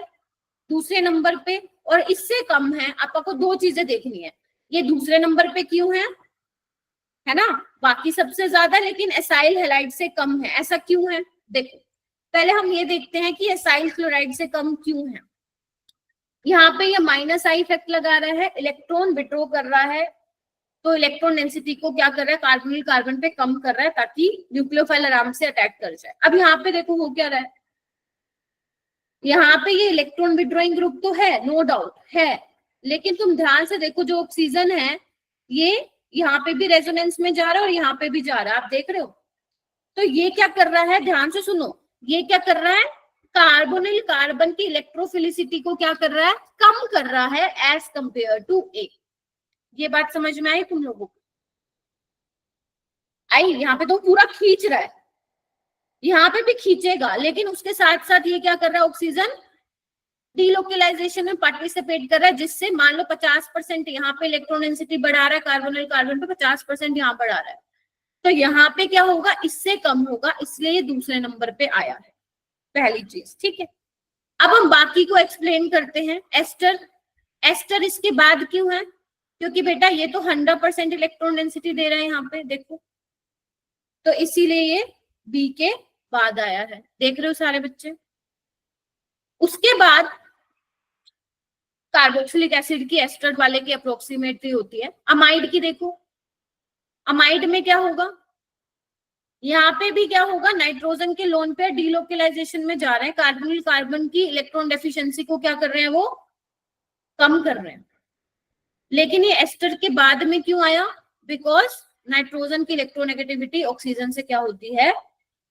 दूसरे नंबर पे, और इससे कम है, आपको दो चीजें देखनी है, ये दूसरे नंबर पे क्यों है ना, बाकी सबसे ज्यादा, लेकिन एसाइल हैलाइड से कम है, ऐसा क्यों है। देखो पहले हम ये देखते हैं कि एसाइल क्लोराइड से कम क्यों है। यहाँ पे ये -I इफेक्ट लगा रहा है, इलेक्ट्रॉन विड्रॉ कर रहा है, तो इलेक्ट्रॉन डेंसिटी को क्या कर रहा है, कार्बोनिल कार्बन पे कम कर रहा है, ताकि न्यूक्लियोफाइल आराम से अटैक कर जाए। अब यहाँ पे देखो हो क्या रहा है, यहाँ पे ये इलेक्ट्रॉन विड्रॉइंग ग्रुप तो है, नो डाउट है, लेकिन तुम ध्यान से देखो जो ऑक्सीजन है ये यहाँ पे भी रेजोनेंस में जा रहा है और यहाँ पे भी जा रहा है, आप देख रहे हो। तो ये क्या कर रहा है, ध्यान से सुनो, ये क्या कर रहा है, कार्बोनिल कार्बन की इलेक्ट्रोफिलिसिटी को क्या कर रहा है, कम कर रहा है एज कंपेयर टू ए। ये बात समझ में आई तुम लोगों को, आई। यहाँ पे तो पूरा खींच रहा है, यहाँ पे भी खींचेगा, लेकिन उसके साथ साथ ये क्या कर रहा है, ऑक्सीजन डीलोकलाइजेशन में पार्टिसिपेट कर रहा है, जिससे मान लो 50% यहाँ पे इलेक्ट्रॉन डेंसिटी बढ़ा रहा है कार्बोनिल कार्बन पे, 50% यहाँ बढ़ा रहा है, तो यहाँ पे क्या होगा, इससे कम होगा, इसलिए ये दूसरे नंबर पे आया है, पहली चीज, ठीक है। अब हम बाकी को एक्सप्लेन करते हैं। एस्टर इसके बाद क्यों है, क्योंकि बेटा ये तो 100% इलेक्ट्रॉन डेंसिटी दे रहा है यहाँ पे, देखो, तो इसीलिए ये बी के बाद आया है, देख रहे हो सारे बच्चे। उसके बाद कार्बोक्सिलिक एसिड की एस्टर वाले की अप्रोक्सीमेटली होती है। अमाइड की देखो, अमाइड में क्या होगा, यहाँ पे भी क्या होगा, नाइट्रोजन के लोन पेयर डीलोकलाइजेशन में जा रहे हैं, कार्बोनिल कार्बन की इलेक्ट्रॉन डेफिशिएंसी को क्या कर रहे हैं, वो कम कर रहे हैं। लेकिन ये एस्टर के बाद में क्यों आया, बिकॉज नाइट्रोजन की इलेक्ट्रोनेगेटिविटी ऑक्सीजन से क्या होती है,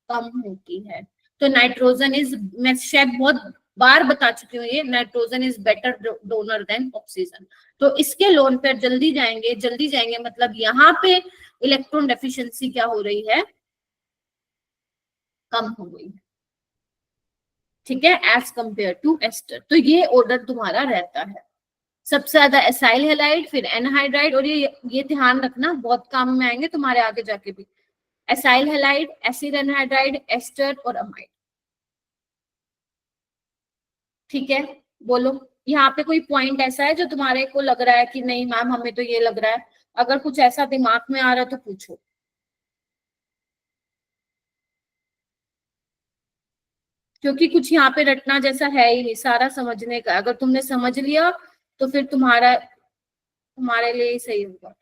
कम होती है। तो नाइट्रोजन इज, मैं शायद बहुत बार बता चुकी हूँ ये, nitrogen is better donor than oxygen. तो इसके लोन पेयर जल्दी जाएंगे मतलब यहाँ पे इलेक्ट्रॉन डेफिशिएंसी क्या हो रही है, कम हो गई, ठीक है, एज कंपेयर टू एस्टर। तो ये ऑर्डर तुम्हारा रहता है, सबसे ज्यादा एसाइल हैलाइड, फिर एनहाइड्राइड, और ये ध्यान रखना, बहुत काम में आएंगे तुम्हारे आगे जाके भी, acyl halide, acid anhydride, ester और अमाइड। ठीक है, बोलो यहाँ पे कोई पॉइंट ऐसा है जो तुम्हारे को लग रहा है कि नहीं मैम हमें तो ये लग रहा है, अगर कुछ ऐसा दिमाग में आ रहा है तो पूछो। क्योंकि कुछ यहाँ पे रटना जैसा है ही नहीं, सारा समझने का, अगर तुमने समझ लिया तो फिर तुम्हारे लिए ही सही होगा।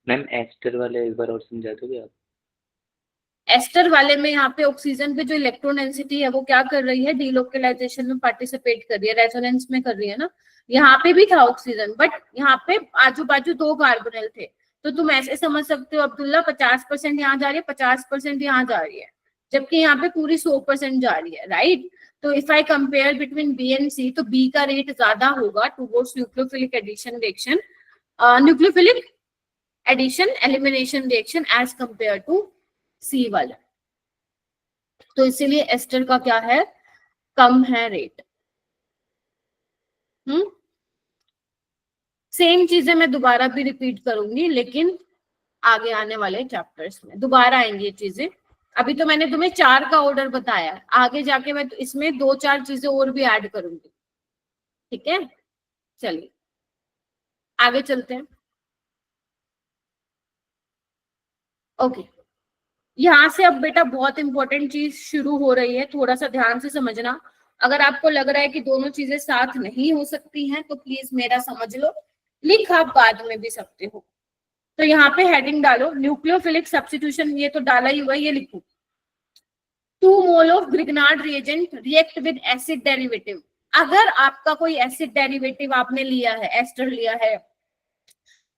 मैम एस्टर वाले एक बार और समझा दोगे आप? एस्टर वाले में यहाँ पे ऑक्सीजन पे जो इलेक्ट्रॉन डेंसिटी है वो क्या कर रही है, डीलोकलाइजेशन में पार्टिसिपेट कर रही है, रेजोनेंस में कर रही है ना। यहाँ पे भी था ऑक्सीजन, बट यहाँ पे आजू बाजू 2 कार्बोनिल थे, तो तुम ऐसे समझ सकते हो अब्दुल्ला 50% यहाँ जा रही है, 50% यहाँ जा रही है, जबकि यहाँ पे पूरी 100% जा रही है, राइट। तो if I compare between B and C, तो बी का रेट ज्यादा होगा towards nucleophilic addition reaction, nucleophilic addition elimination reaction as compare to C वाला। तो इसीलिए एस्टर का क्या है, कम है रेट। सेम चीजें मैं दोबारा भी रिपीट करूंगी, लेकिन आगे आने वाले चैप्टर्स में दोबारा आएंगी ये चीजें। अभी तो मैंने तुम्हें 4 का ऑर्डर बताया, आगे जाके मैं तो इसमें 2-4 चीजें और भी ऐड करूंगी, ठीक है। चलिए आगे चलते हैं। ओके, यहाँ से अब बेटा बहुत इंपॉर्टेंट चीज शुरू हो रही है, थोड़ा सा ध्यान से समझना। अगर आपको लग रहा है कि दोनों चीजें साथ नहीं हो सकती हैं तो प्लीज मेरा समझ लो, लिख आप बाद में भी सकते हो। तो यहाँ पे हेडिंग डालो न्यूक्लियोफिलिक सब्स्टिट्यूशन, ये तो डाला ही हुआ है, ये लिखो 2 mole of Grignard reagent react with acid derivative. अगर आपका कोई एसिड डेरिवेटिव आपने लिया है, एस्टर लिया है,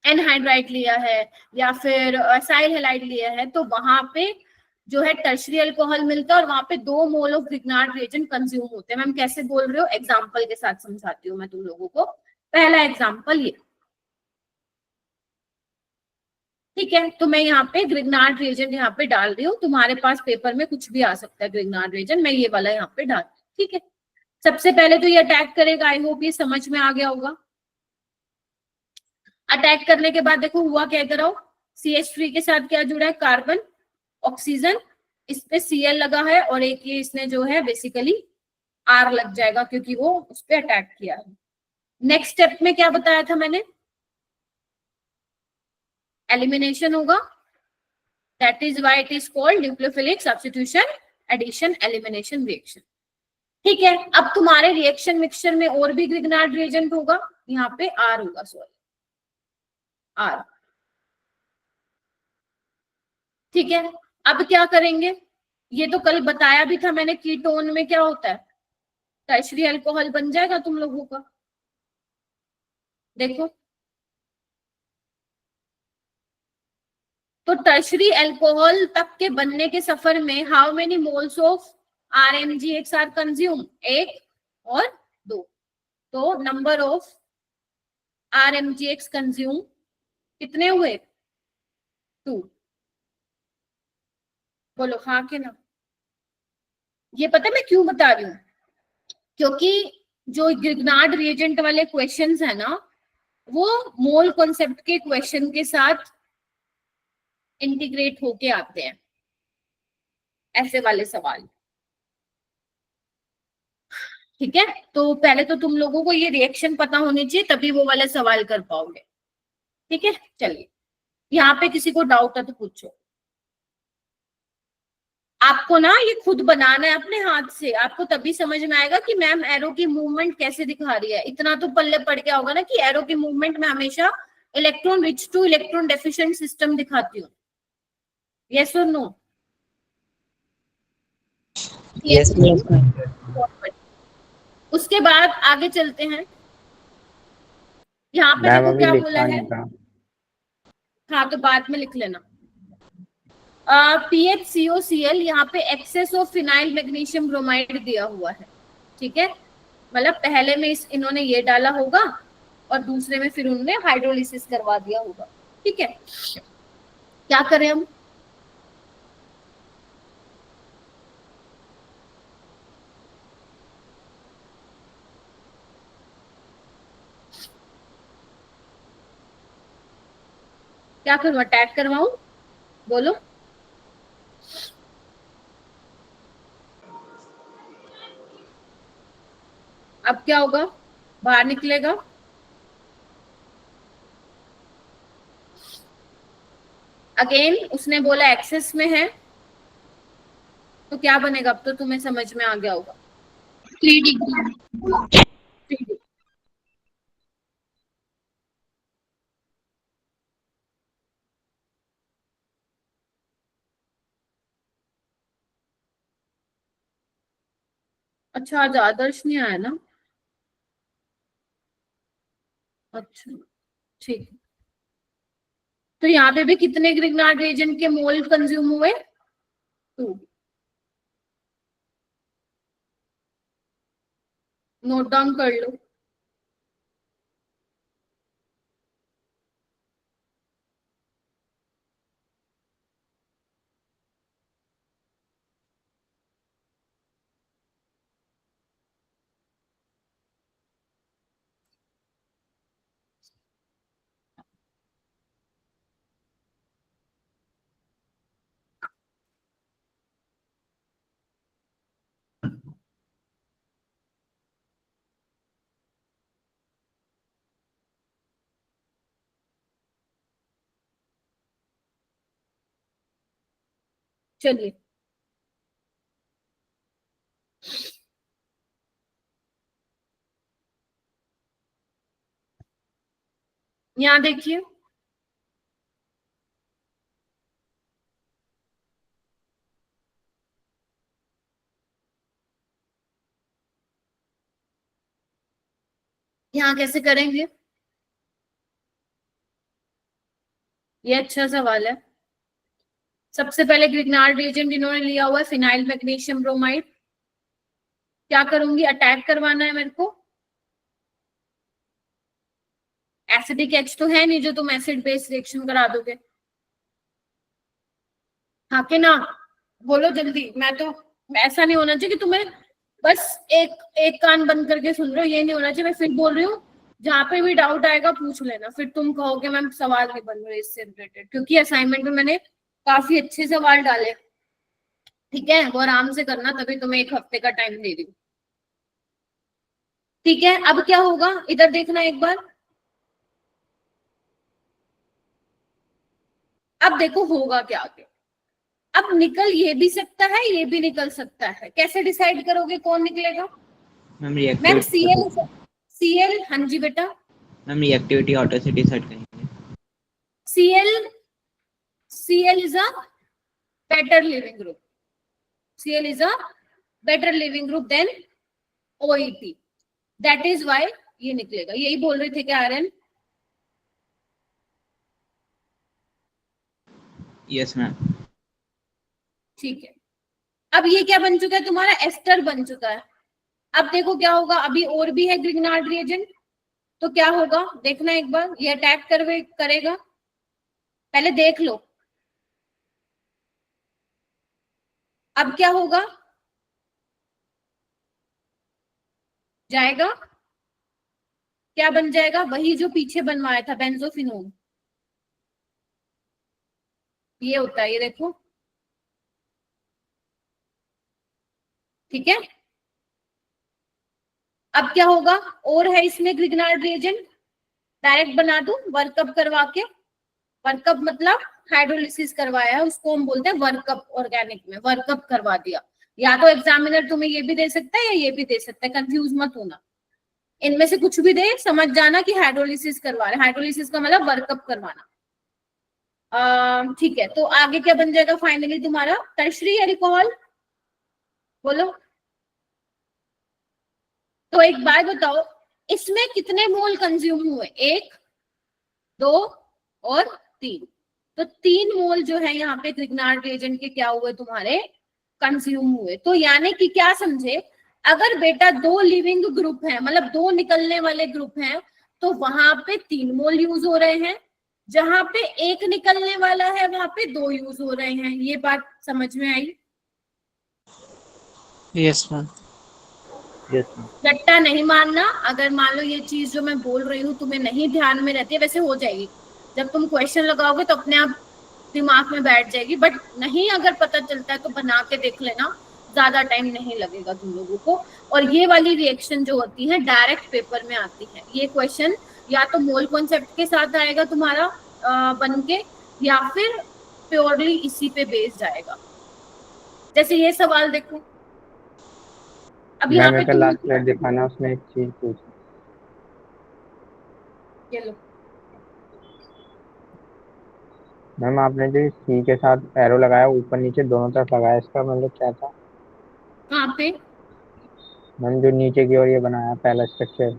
एनहाइड्राइड लिया है, या फिर एसाइल हैलाइड लिया है, तो वहां पे जो है टर्शरी अल्कोहल मिलता है और वहां पे 2 mole of Grignard reagent consume होते हैं। मैम कैसे बोल रहे हो, एग्जांपल के साथ समझाती हूँ मैं तुम लोगों को। पहला एग्जांपल ये, ठीक है, तो मैं यहाँ पे ग्रिग्नार्ड रिएजेंट यहाँ पे डाल रही हूँ, तुम्हारे पास पेपर में कुछ भी आ सकता है ग्रिग्नार्ड रिएजेंट, मैं ये वाला यहाँ पे डाल, ठीक है। सबसे पहले तो ये अटैक करेगा, आई होप ये समझ में आ गया होगा। अटैक करने के बाद देखो हुआ क्या, इधर आओ, CH3 के साथ क्या जुड़ा है, कार्बन, ऑक्सीजन, इस पे Cl लगा है, और एक ये इसने जो है बेसिकली R लग जाएगा क्योंकि वो उस पे अटैक किया है। नेक्स्ट स्टेप में क्या बताया था मैंने, एलिमिनेशन होगा, that is why it is called nucleophilic substitution addition elimination reaction, ठीक है। अब तुम्हारे रिएक्शन मिक्सचर में और भी ग्रिग्नार्ड रिएजेंट होगा, यहाँ पे R होगा, सॉरी R, ठीक है। अब क्या करेंगे, ये तो कल बताया भी था मैंने, कीटोन में क्या होता है, टर्शरी अल्कोहल बन जाएगा तुम लोगों का, देखो। तो टर्शरी अल्कोहल तक के बनने के सफर में how many moles of RMGX are consume, 1 और 2, तो नंबर ऑफ RMGX कंज्यूम कितने हुए, 2। बोलो हाँ के ना। ये पता मैं क्यों बता रही हूँ, क्योंकि जो ग्रिग्नार्ड रिएजेंट वाले क्वेश्चंस है ना, वो मोल कॉन्सेप्ट के क्वेश्चन के साथ इंटीग्रेट होके आते हैं, ऐसे वाले सवाल, ठीक है। तो पहले तो तुम लोगों को ये रिएक्शन पता होनी चाहिए, तभी वो वाले सवाल कर पाओगे, ठीक है। चलिए, यहाँ पे किसी को डाउट है तो पूछो। आपको ना ये खुद बनाना है अपने हाथ से, आपको तभी समझ में आएगा कि मैम एरो की मूवमेंट कैसे दिखा रही है। इतना तो पल्ले पड़ गया होगा ना कि एरो की मूवमेंट में हमेशा electron reach two electron deficient system दिखाती हूँ, यस और नो? Yes, Yes, ma'am. उसके बाद आगे चलते हैं। यहाँ पे मैम देखो अभी क्या बोला लिखा है। नहीं था। हाँ तो बाद में लिख लेना। PHCOCl यहाँ पे excess of phenyl magnesium bromide दिया हुआ है, ठीक है। मतलब पहले में इन्होंने ये डाला होगा और दूसरे में फिर उन्होंने हाइड्रोलिसिस करवा दिया होगा, ठीक है। क्या करें हम? क्या करूं? अटैक करवाऊं? बोलो। अब क्या होगा? बाहर निकलेगा। अगेन उसने बोला एक्सेस में है, तो क्या बनेगा? अब तो तुम्हें समझ में आ गया होगा। 3 डिग्री। अच्छा आज आदर्श नहीं आया ना? अच्छा ठीक है। तो यहाँ पे भी कितने ग्रिग्नार्ड रिएजेंट के मोल कंज्यूम हुए? 2। नोट डाउन कर लो। चलिए यहाँ देखिए, यहाँ कैसे करेंगे? ये अच्छा सवाल है। सबसे पहले ग्रिग्नार्ड रिएजेंट इन्होंने लिया हुआ है फिनाइल मैग्नीशियम ब्रोमाइड। क्या करूंगी? अटैक करवाना है मेरे को। एसिडिक एच तो है नहीं जो तुम एसिड बेस रिएक्शन करा दोगे। हाँ कि ना? बोलो जल्दी। मैं तो, ऐसा नहीं होना चाहिए कि तुम्हें बस एक कान बंद करके सुन रहे हो, ये नहीं होना चाहिए। मैं फिर बोल रही हूँ, जहां पे भी डाउट आएगा पूछ लेना, फिर तुम कहोगे मैम सवाल नहीं बन रहे इससे रिलेटेड, क्योंकि असाइनमेंट में मैंने काफी अच्छे सवाल डाले, ठीक है। वो आराम से करना, तभी तुम्हें 1 हफ्ते का टाइम दे रही हूँ, ठीक है। अब क्या होगा? इधर देखना एक बार। अब देखो होगा क्या आगे। अब निकल ये भी सकता है, ये भी निकल सकता है। कैसे डिसाइड करोगे कौन निकलेगा? मैम मैम रिएक्टिविटी सीएल, हाँ जी बेटा। मैम रिएक्टिविटी ऑटो से डिसाइड करेंगे। Cl is a better living group. Cl is a better living group than OET. That is why ये निकलेगा। यही बोल रहे थे क्या आर्यन? Yes ma'am. ठीक है। अब ये क्या बन चुका है? तुम्हारा एस्टर बन चुका है। अब देखो क्या होगा। अभी और भी है ग्रिग्नार्ड रिएजेंट, तो क्या होगा देखना एक बार। ये अटैक करेगा, पहले देख लो। अब क्या होगा? जाएगा, क्या बन जाएगा? वही जो पीछे बनवाया था, बेंजोफिनोन। ये होता है, ये देखो, ठीक है। अब क्या होगा? और है इसमें ग्रिग्नार्ड रिएजेंट, डायरेक्ट बना दूं वर्कअप करवा के। वर्कअप मतलब हाइड्रोलिसिस करवाया है, उसको हम बोलते हैं वर्कअप। ऑर्गेनिक में वर्कअप करवा दिया। या तो एग्जामिनर तुम्हें ये भी दे सकता है या ये भी दे सकता है, कंफ्यूज मत होना। इनमें से कुछ भी दे, समझ जाना कि हाइड्रोलिसिस करवा रहे। हाइड्रोलिसिस का मतलब वर्कअप करवाना। ठीक है, तो आगे क्या बन जाएगा फाइनली तुम्हारा? टर्शरी अल्कोहल, बोलो। तो एक बात बताओ, इसमें कितने मोल कंज्यूम हुए? 1, 2 और 3। तो 3 मोल जो है यहाँ पे ग्रिग्नार्ड रिएजेंट के क्या हुए तुम्हारे? कंज्यूम हुए। तो यानी कि क्या समझे, अगर बेटा 2 लिविंग ग्रुप है, मतलब 2 निकलने वाले ग्रुप हैं, तो वहां पे 3 मोल यूज हो रहे हैं, जहां पे 1 निकलने वाला है वहां पे 2 यूज हो रहे हैं। ये बात समझ में आई? Yes ma'am. Yes ma'am. रट्टा नहीं मारना। अगर मान लो ये चीज जो मैं बोल रही हूँ तुम्हें नहीं ध्यान में रहती है, वैसे हो जाएगी, जब तुम क्वेश्चन लगाओगे तो अपने आप दिमाग में बैठ जाएगी, बट नहीं अगर पता चलता है तो बना के देख लेना, ज्यादा टाइम नहीं लगेगा तुम लोगों को। और ये वाली रिएक्शन जो होती है डायरेक्ट पेपर में आती है। ये क्वेश्चन या तो मोल कॉन्सेप्ट के साथ आएगा तुम्हारा बन के, या फिर प्योरली इसी पे बेस्ड आएगा। जैसे ये सवाल देखो, अब यहाँ पे लास्ट स्लाइड दिखाना, उसमें एक चीज पूछी। ये लो, मैम आपने जो सी के साथ एरो लगाया ऊपर नीचे दोनों तरफ लगाया, इसका मतलब क्या था? कहाँ पे? मैम जो नीचे की ओर ये बनाया पहला स्ट्रक्चर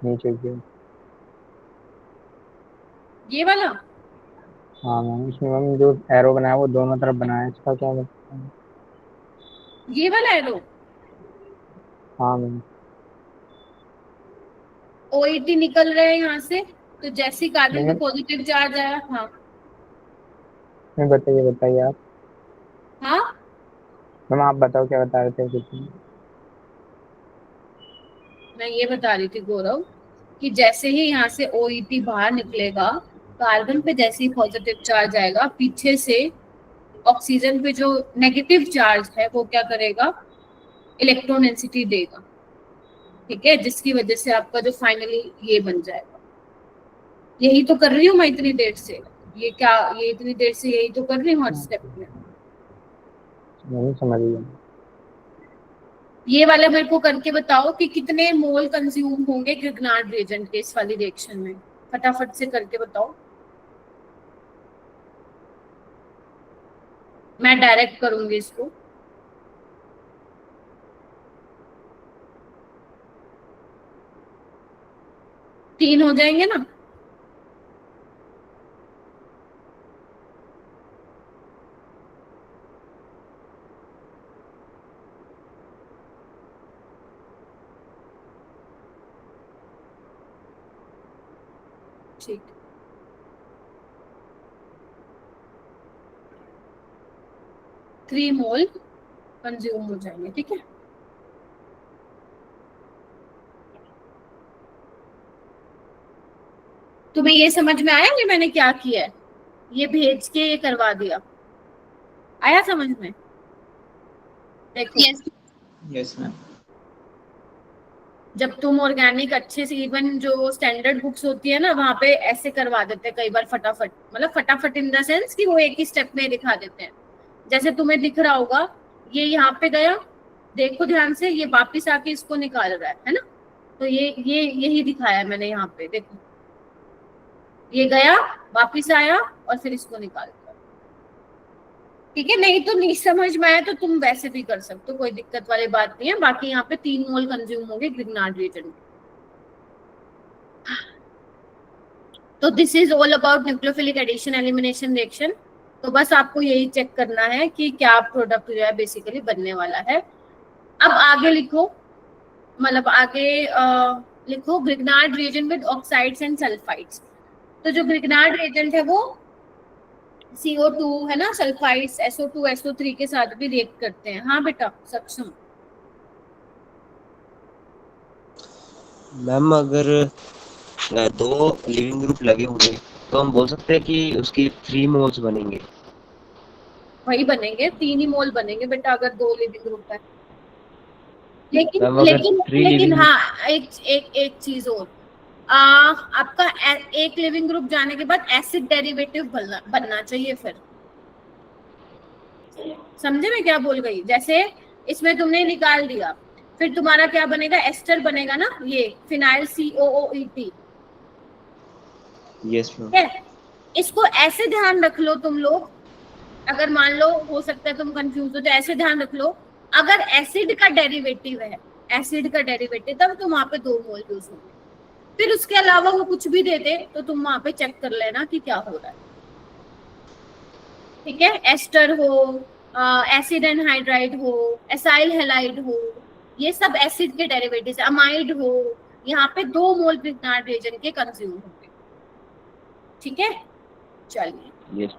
नीचे की ओर। ये वाला? हाँ मैम, इसमें मैम जो एरो बनाया वो दोनों तरफ बनाया, इसका क्या मतलब है? ये वाला एरो हाँ मैम। OET निकल रहे हैं यहाँ से, तो जैसे कार्बन पे मैम पॉजिटिव चार्ज आया, हाँ बताइए आप। हाँ, मैम आप बताओ क्या बता रहे थे कुछ? मैं ये बता रही थी गौरव कि जैसे ही यहाँ से OET बाहर निकलेगा, कार्बन पे जैसे ही पॉजिटिव चार्ज आएगा, पीछे से ऑक्सीजन पे जो नेगेटिव चार्ज है वो क्या करेगा? इलेक्ट्रॉन डेंसिटी देगा, ठीक है, जिसकी वजह से आपका जो फाइनली ये बन जाएगा। यही तो कर रही हूँ मैं इतनी देर से, ये इतनी देर से यही तो कर रही हूँ हर स्टेप में। नहीं समझ गया। ये वाला मेरे को करके बताओ कि कितने मोल कंज्यूम होंगे ग्रिग्नार्ड रिएजेंट के इस वाली रिएक्शन में, फटाफट से करके बताओ। मैं डायरेक्ट करूंगी इसको। तीन हो जाएंगे ना? ठीक, थ्री मोल कंज्यूम हो जाएंगे, ठीक है। तुम्हें ये समझ में आया कि मैंने क्या किया है? ये भेज के ये करवा दिया, आया समझ में? देखो यस मैम। जब तुम ऑर्गेनिक अच्छे से, इवन जो स्टैंडर्ड बुक्स होती है ना, वहां पे ऐसे करवा देते हैं कई बार फटाफट, मतलब फटाफट इन द सेंस कि वो एक ही स्टेप में दिखा देते हैं। जैसे तुम्हें दिख रहा होगा, ये यहाँ पे गया, देखो ध्यान से, ये वापिस आके इसको निकाल रहा है ना? तो ये यही दिखाया मैंने यहाँ पे, देखो ये गया, वापिस आया और फिर इसको निकाल दिया, ठीक है। नहीं तो नहीं समझ में आया तो तुम वैसे भी कर सकते हो, कोई दिक्कत वाली बात नहीं है। बाकी यहाँ पे 3 मोल कंज्यूम होंगे ग्रिग्नार्ड रिएजेंट। तो this is all about nucleophilic addition elimination reaction. तो बस आपको यही चेक करना है कि क्या प्रोडक्ट जो है बेसिकली बनने वाला है। अब आगे लिखो, मतलब आगे लिखो Grignard reagent with oxides and sulphides. तो जो ग्रिग्नार्ड रिएजेंट है वो CO2 है ना, सल्फाइड्स SO2 SO3 के साथ भी रिएक्ट करते हैं। हाँ बेटा सक्षम। मैम अगर 2 लिविंग ग्रुप लगे होंगे तो हम बोल सकते हैं कि उसकी 3 मोल्स बनेंगे। वही बनेंगे, 3 ही मोल बनेंगे बेटा अगर 2 लिविंग ग्रुप है। लेकिन मैम अगर लेकिन 3 लेकिन लिविंग हाँ, एक चीज और, आपका एक लिविंग ग्रुप जाने के बाद एसिड डेरिवेटिव बनना चाहिए फिर। समझे मैं क्या बोल गई? जैसे इसमें तुमने निकाल दिया, फिर तुम्हारा क्या बनेगा? एस्टर बनेगा ना, ये फिनाइल COOET, यस मैम। ठीक है। इसको ऐसे ध्यान रख लो तुम लोग, अगर मान लो हो सकता है तुम कंफ्यूज हो तो ऐसे ध्यान रख लो, अगर एसिड का डेरिवेटिव है, एसिड का डेरिवेटिव, तब तो वहां पे 2 मोल यूज होंगे। फिर उसके अलावा वो कुछ भी दे दे तो तुम वहां पे चेक कर लेना कि क्या हो रहा है। ठीक है, एस्टर हो, एसिड एनहाइड्राइड हो, एसाइल हैलाइड हो, ये सब एसिड के डेरिवेटिव्स, अमाइड हो, यहाँ पे 2 मोल प्रिग्नार्ड रिएजेंट के कंज्यूम होंगे। ठीक है, चलिए यस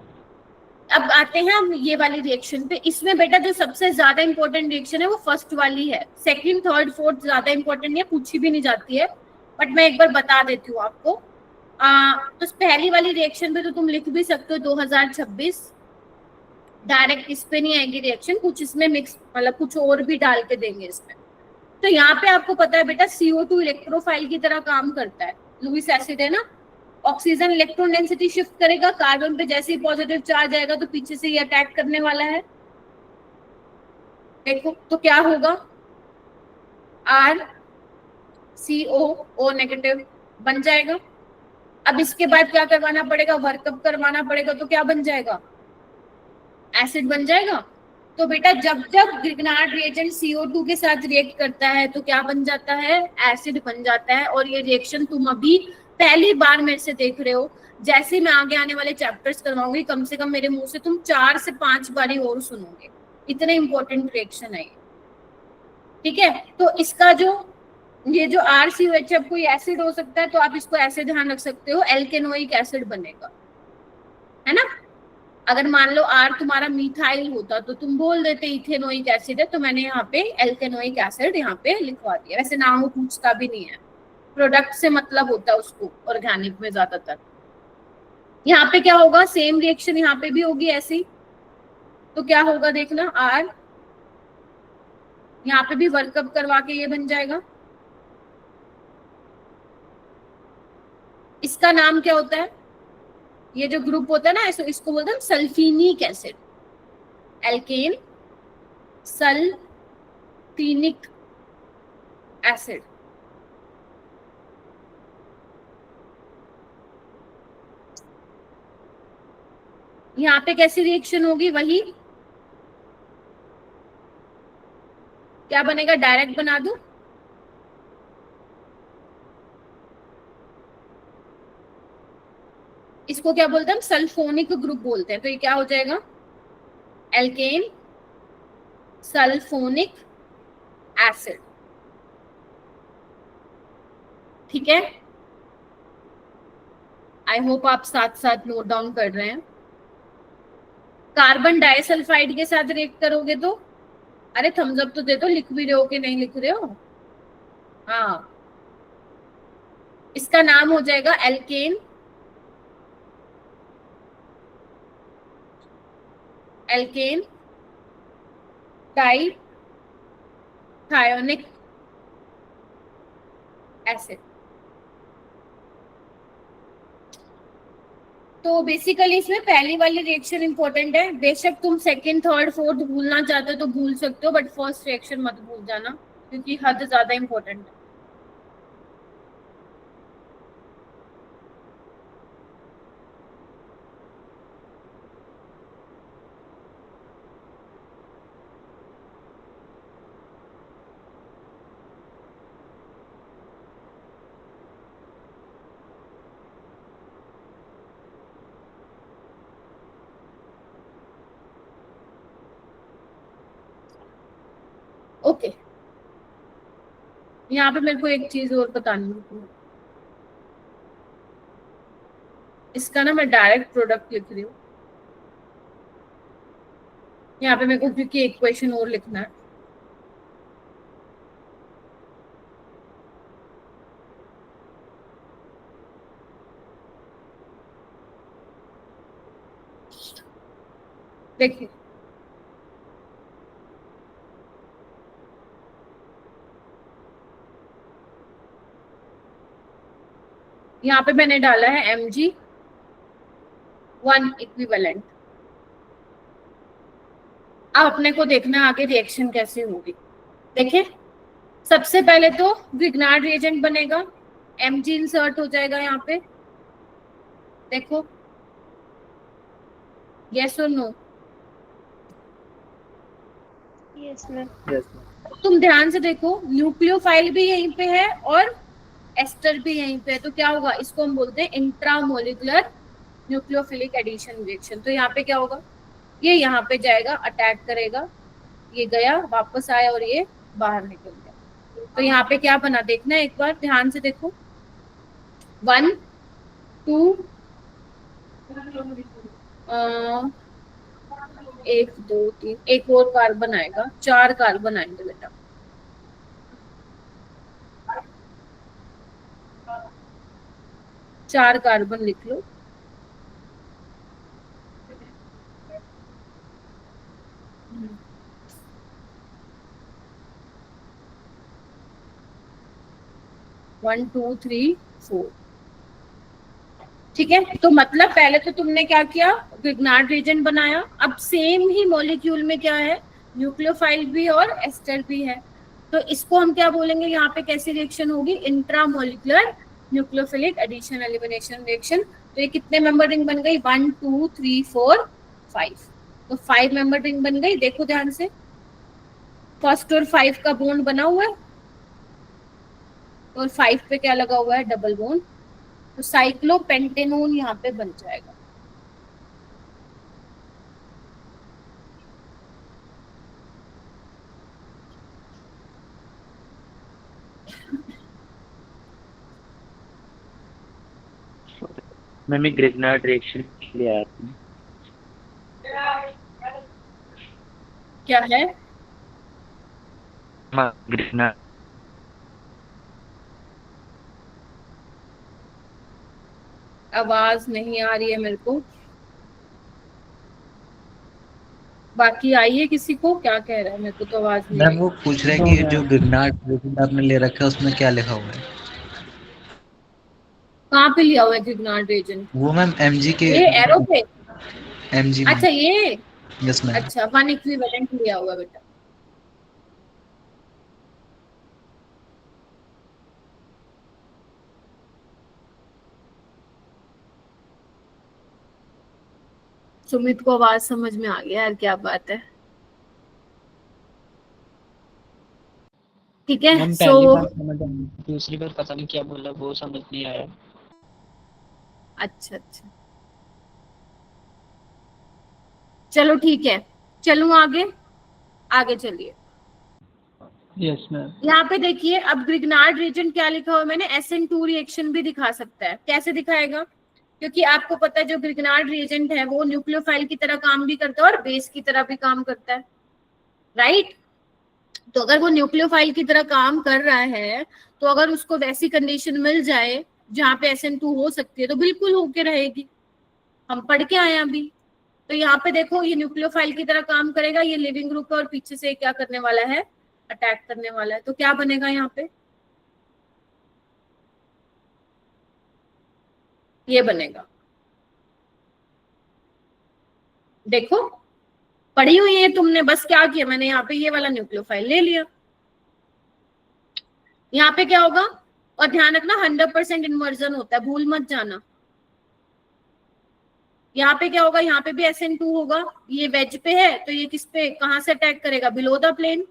अब आते हैं हम ये वाली रिएक्शन पे। इसमें बेटा जो सबसे ज्यादा इंपॉर्टेंट रिएक्शन है वो फर्स्ट वाली है, सेकंड थर्ड फोर्थ ज्यादा इंपॉर्टेंट नहीं है, पूछी भी नहीं जाती है, बट मैं एक बार बता देती हूँ आपको। तो पहली वाली रिएक्शन पे तो तुम लिख भी सकते हो 2026, डायरेक्ट इस पे नहीं आएगी रिएक्शन, कुछ इसमें मिक्स मतलब कुछ और भी डाल के देंगे इसमें। तो यहाँ पे आपको पता है बेटा CO2 इलेक्ट्रोफाइल की तरह काम करता है, लुईस एसिड है ना, ऑक्सीजन इलेक्ट्रॉन डेंसिटी शिफ्ट करेगा, कार्बन पे जैसे ही पॉजिटिव चार्ज आएगा तो पीछे से ये अटैक करने वाला है। देखो तो क्या होगा, RCOO नेगेटिव बन जाएगा। अब इसके बाद क्या करवाना पड़ेगा, वर्कअप करवाना पड़ेगा, तो क्या बन जाएगा, एसिड बन जाएगा। तो बेटा जब जब ग्रिग्नार्ड रिएजेंट CO2 के साथ रिएक्ट करता है तो क्या बन जाता है, एसिड बन जाता है। और ये रिएक्शन तुम अभी पहली बार मेरे से देख रहे हो, जैसे मैं आगे आने वाले चैप्टर्स करवाऊंगी कम से कम मेरे मुंह से तुम 4 से 5 बारी और सुनोगे, इतने इंपॉर्टेंट रिएक्शन है ये। ठीक है, तो इसका जो ये जो RCOH अब कोई एसिड हो सकता है, तो आप इसको ऐसे ध्यान रख सकते हो, एल्केनोइक एसिड बनेगा, है ना। अगर मान लो R तुम्हारा मिथाइल होता तो तुम बोल देते इथेनोइक एसिड है, तो मैंने यहाँ पे एल्केनोइक एसिड यहाँ पे लिखवा दिया। वैसे नाम वो पूछता भी नहीं है, प्रोडक्ट से मतलब होता है उसको ऑर्गेनिक में ज्यादातर। यहाँ पे क्या होगा, सेम रिएक्शन यहाँ पे भी होगी ऐसी, तो क्या होगा देखना, R यहाँ पे भी वर्कअप करवा के ये बन जाएगा। इसका नाम क्या होता है, ये जो ग्रुप होता है ना, इसको बोलते हैं sulfinic acid, alkene sulfinic acid. यहाँ पे कैसी रिएक्शन होगी, वही क्या बनेगा, डायरेक्ट बना दूं, इसको क्या बोलते हैं हम, सल्फोनिक ग्रुप बोलते हैं। तो ये क्या हो जाएगा, एल्केन सल्फोनिक एसिड। ठीक है, आई होप आप साथ साथ नोट डाउन कर रहे हैं। कार्बन डाइसल्फाइड के साथ रिएक्ट करोगे तो, अरे थम्स अप तो दे दो, लिख भी रहे हो कि नहीं लिख रहे हो। हाँ, इसका नाम हो जाएगा एल्केन डाइथायोनिक एसिड। तो बेसिकली इसमें पहली वाली रिएक्शन इंपॉर्टेंट है, बेशक तुम सेकंड थर्ड फोर्थ भूलना चाहते हो तो भूल सकते हो, बट फर्स्ट रिएक्शन मत भूल जाना क्योंकि हद ज्यादा इंपॉर्टेंट है। ओके, यहाँ पे मेरे को एक चीज और बतानी है, इसका ना मैं डायरेक्ट प्रोडक्ट लिख रही हूँ यहाँ पे मेरे को, क्योंकि एक क्वेश्चन और लिखना है। देखिए यहाँ पे मैंने डाला है Mg1 इक्विवेलेंट। अब अपने को देखना आगे रिएक्शन कैसे होगी। देखिए सबसे पहले तो ग्रिग्नार्ड रिएजेंट बनेगा, Mg इंसर्ट हो जाएगा यहाँ पे, देखो यस और no? Yes ma'am. Yes, ma'am. तुम ध्यान से देखो, न्यूक्लियोफाइल भी यहीं पे है और एस्टर भी यहीं पे है, तो क्या होगा, इसको हम बोलते हैं इंट्रामोलिकुलर न्यूक्लियोफिलिक एडिशन रिएक्शन। तो यहाँ पे क्या होगा, ये यहाँ पे जाएगा, अटैक करेगा, ये गया, वापस आया और ये बाहर निकल गया। तो यहाँ पे क्या बना, देखना एक बार ध्यान से देखो, 1 2 1 2 3, एक और कार्बन आएगा, 4 कार्बन आएंगे बेटा। चार कार्बन लिख लो। वन टू थ्री फोर, ठीक है। तो मतलब पहले तो तुमने क्या किया, ग्रिग्नार्ड रीजन बनाया। अब सेम ही मॉलिक्यूल में क्या है, न्यूक्लियोफाइल भी और एस्टर भी है। तो इसको हम क्या बोलेंगे, यहाँ पे कैसी रिएक्शन होगी, intramolecular nucleophilic addition elimination reaction. तो ये कितने मेंबर रिंग बन गई, 1 2 3 4 5। तो 5 मेंबर रिंग बन गई। देखो ध्यान से, फर्स्ट और 5 का बॉन्ड बना हुआ है और 5 पे क्या लगा हुआ है, डबल बॉन्ड। तो साइक्लोपेंटेनोन यहाँ पे बन जाएगा। मैम ये ग्रिग्नार्ड रिएक्शन के लिए आया था। क्या है, हाँ, ग्रिग्नार्ड। आवाज नहीं आ रही है मेरे को। बाकी आई है किसी को, क्या कह रहा है, मेरे को तो आवाज नहीं मैम आई। वो पूछ रहे हैं कि ये जो ग्रिग्नार्ड रेजिन आपने ले रखा है उसमें क्या लिखा हुआ है? कहाँ पे लिया हुआ है ग्रिग्नार्ड रीजन? वो मैम एमजी के, ये एरो पे, एमजी में। अच्छा ये, यस मैम। अच्छा 1 इक्विवेलेंट लिया हुआ है बेटा। सुमित को आवाज समझ में आ गया यार, क्या बात है। ठीक है, मैम सो पहली बार समझ आई, दूसरी बार पता नहीं क्या बोला, वो समझ नहीं आया। अच्छा अच्छा, चलो ठीक है, चलूं आगे, आगे चलिए। Yes ma'am. यहाँ पे देखिए, अब ग्रिग्नार्ड रीजन क्या लिखा हुआ है मैंने, SN2 रिएक्शन भी दिखा सकता है। कैसे दिखाएगा, क्योंकि आपको पता है जो ग्रिग्नार्ड रिएजेंट है वो न्यूक्लियोफाइल की तरह काम भी करता है और बेस की तरह भी काम करता है, राइट। तो अगर वो न्यूक्लियोफाइल की तरह काम कर रहा है, तो अगर उसको वैसी कंडीशन मिल जाए जहाँ पे SN2 हो सकती है, तो बिल्कुल होके रहेगी। हम पढ़ के आए अभी। तो यहाँ पे देखो, ये न्यूक्लियोफाइल की तरह काम करेगा, ये लिविंग ग्रुप है और पीछे से क्या करने वाला है, अटैक करने वाला है। तो क्या बनेगा यहाँ पे, ये बनेगा। देखो, पढ़ी हुई है तुमने, बस क्या किया मैंने, यहाँ पे ये वाला न्यूक्लियोफाइल ले लिया। यहाँ पे क्या होगा, और ध्यान रखना 100% इन्वर्जन होता है, भूल मत जाना। यहाँ पे क्या होगा, यहाँ पे भी SN2 होगा, ये वेज पे है, तो ये किस पे, कहां से अटैक करेगा, बिलो द प्लेन।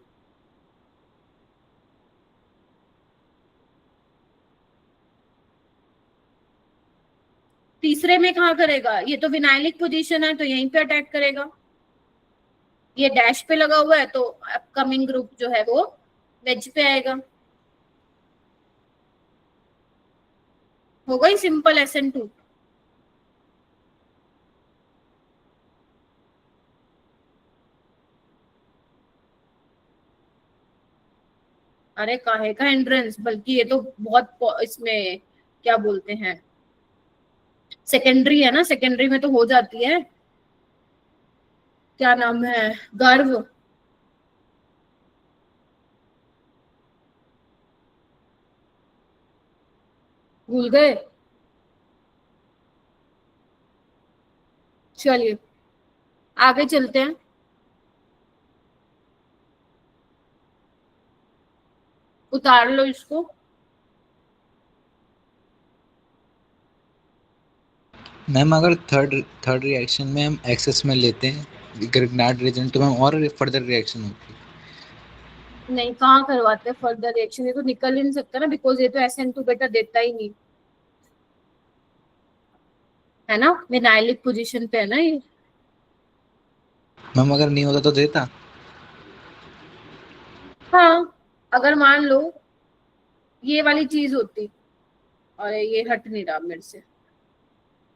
तीसरे में कहाँ करेगा, ये तो विनाइलिक पोजीशन है, तो यहीं पे अटैक करेगा। ये डैश पे लगा हुआ है, तो अपकमिंग ग्रुप जो है वो वेज पे आएगा। हो गई सिंपल SN2। अरे काहे का एंट्रेंस, बल्कि ये तो बहुत इसमें क्या बोलते हैं, सेकेंडरी है ना, सेकेंडरी में तो हो जाती है। क्या नाम है, गर्व। भूल गए, चलिए आगे चलते हैं। उतार लो इसको। मैम अगर थर्ड रिएक्शन में हम एक्सेस में लेते हैं ग्रिग्नार्ड रीजन तो मैम और फर्दर रिएक्शन होती है। नहीं, कहाँ करवाते हैं फर्दर रिएक्शन, ये तो निकल ही नहीं सकता ना, बिकॉज ये तो SN2 बेटा देता ही नहीं है ना, विनाइलिक पोजीशन पे है ना ये। मैम अगर नहीं होता तो देता। हाँ, अगर मान लो ये वाली चीज होती, और ये हट नहीं रहा मेरे से,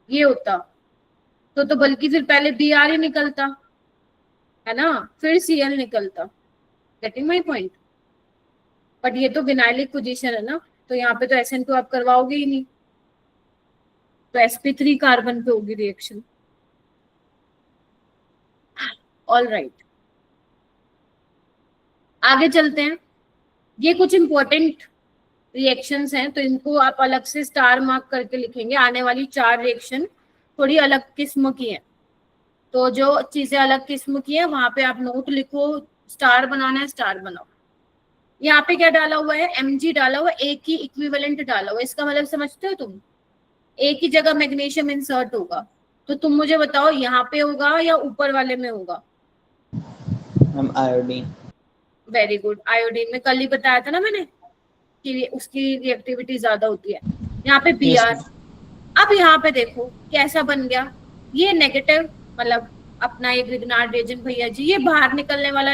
ये होता तो बल्कि फिर पहले BR ही निकलता है ना, फिर Cl निकलता। Getting my point. बट ये तो विनाइलिक पोजीशन है ना, तो यहाँ पे तो SN2 आप करवाओगे ही नहीं, तो sp3 कार्बन पे होगी रिएक्शन। ऑल राइट, आगे चलते हैं। ये कुछ इंपॉर्टेंट रिएक्शंस हैं, तो इनको आप अलग से स्टार मार्क करके लिखेंगे। आने वाली 4 रिएक्शन थोड़ी अलग किस्म की हैं, तो जो चीजें अलग किस्म की है वहां पे आप नोट लिखो, स्टार बनाना है स्टार बनाओ। यहाँ पे क्या डाला हुआ है, Mg डाला हुआ है, A की इक्विवेलेंट डाला हुआ है। इसका मतलब समझते हो तुम, A की जगह मैग्नीशियम इंसर्ट होगा, तो तुम मुझे बताओ यहाँ पे होगा या ऊपर वाले में होगा। Ma'am iodine. Very good, iodine में कल ही बताया था ना मैंने कि उसकी रिएक्टिविटी ज्यादा होती है। यहाँ पे Br। अब यहाँ पे देखो कैसा बन गया, ये नेगेटिव, मतलब अपना ये ग्रिग्नार्ड रिएजेंट भैया जी, ये बाहर निकलने वाला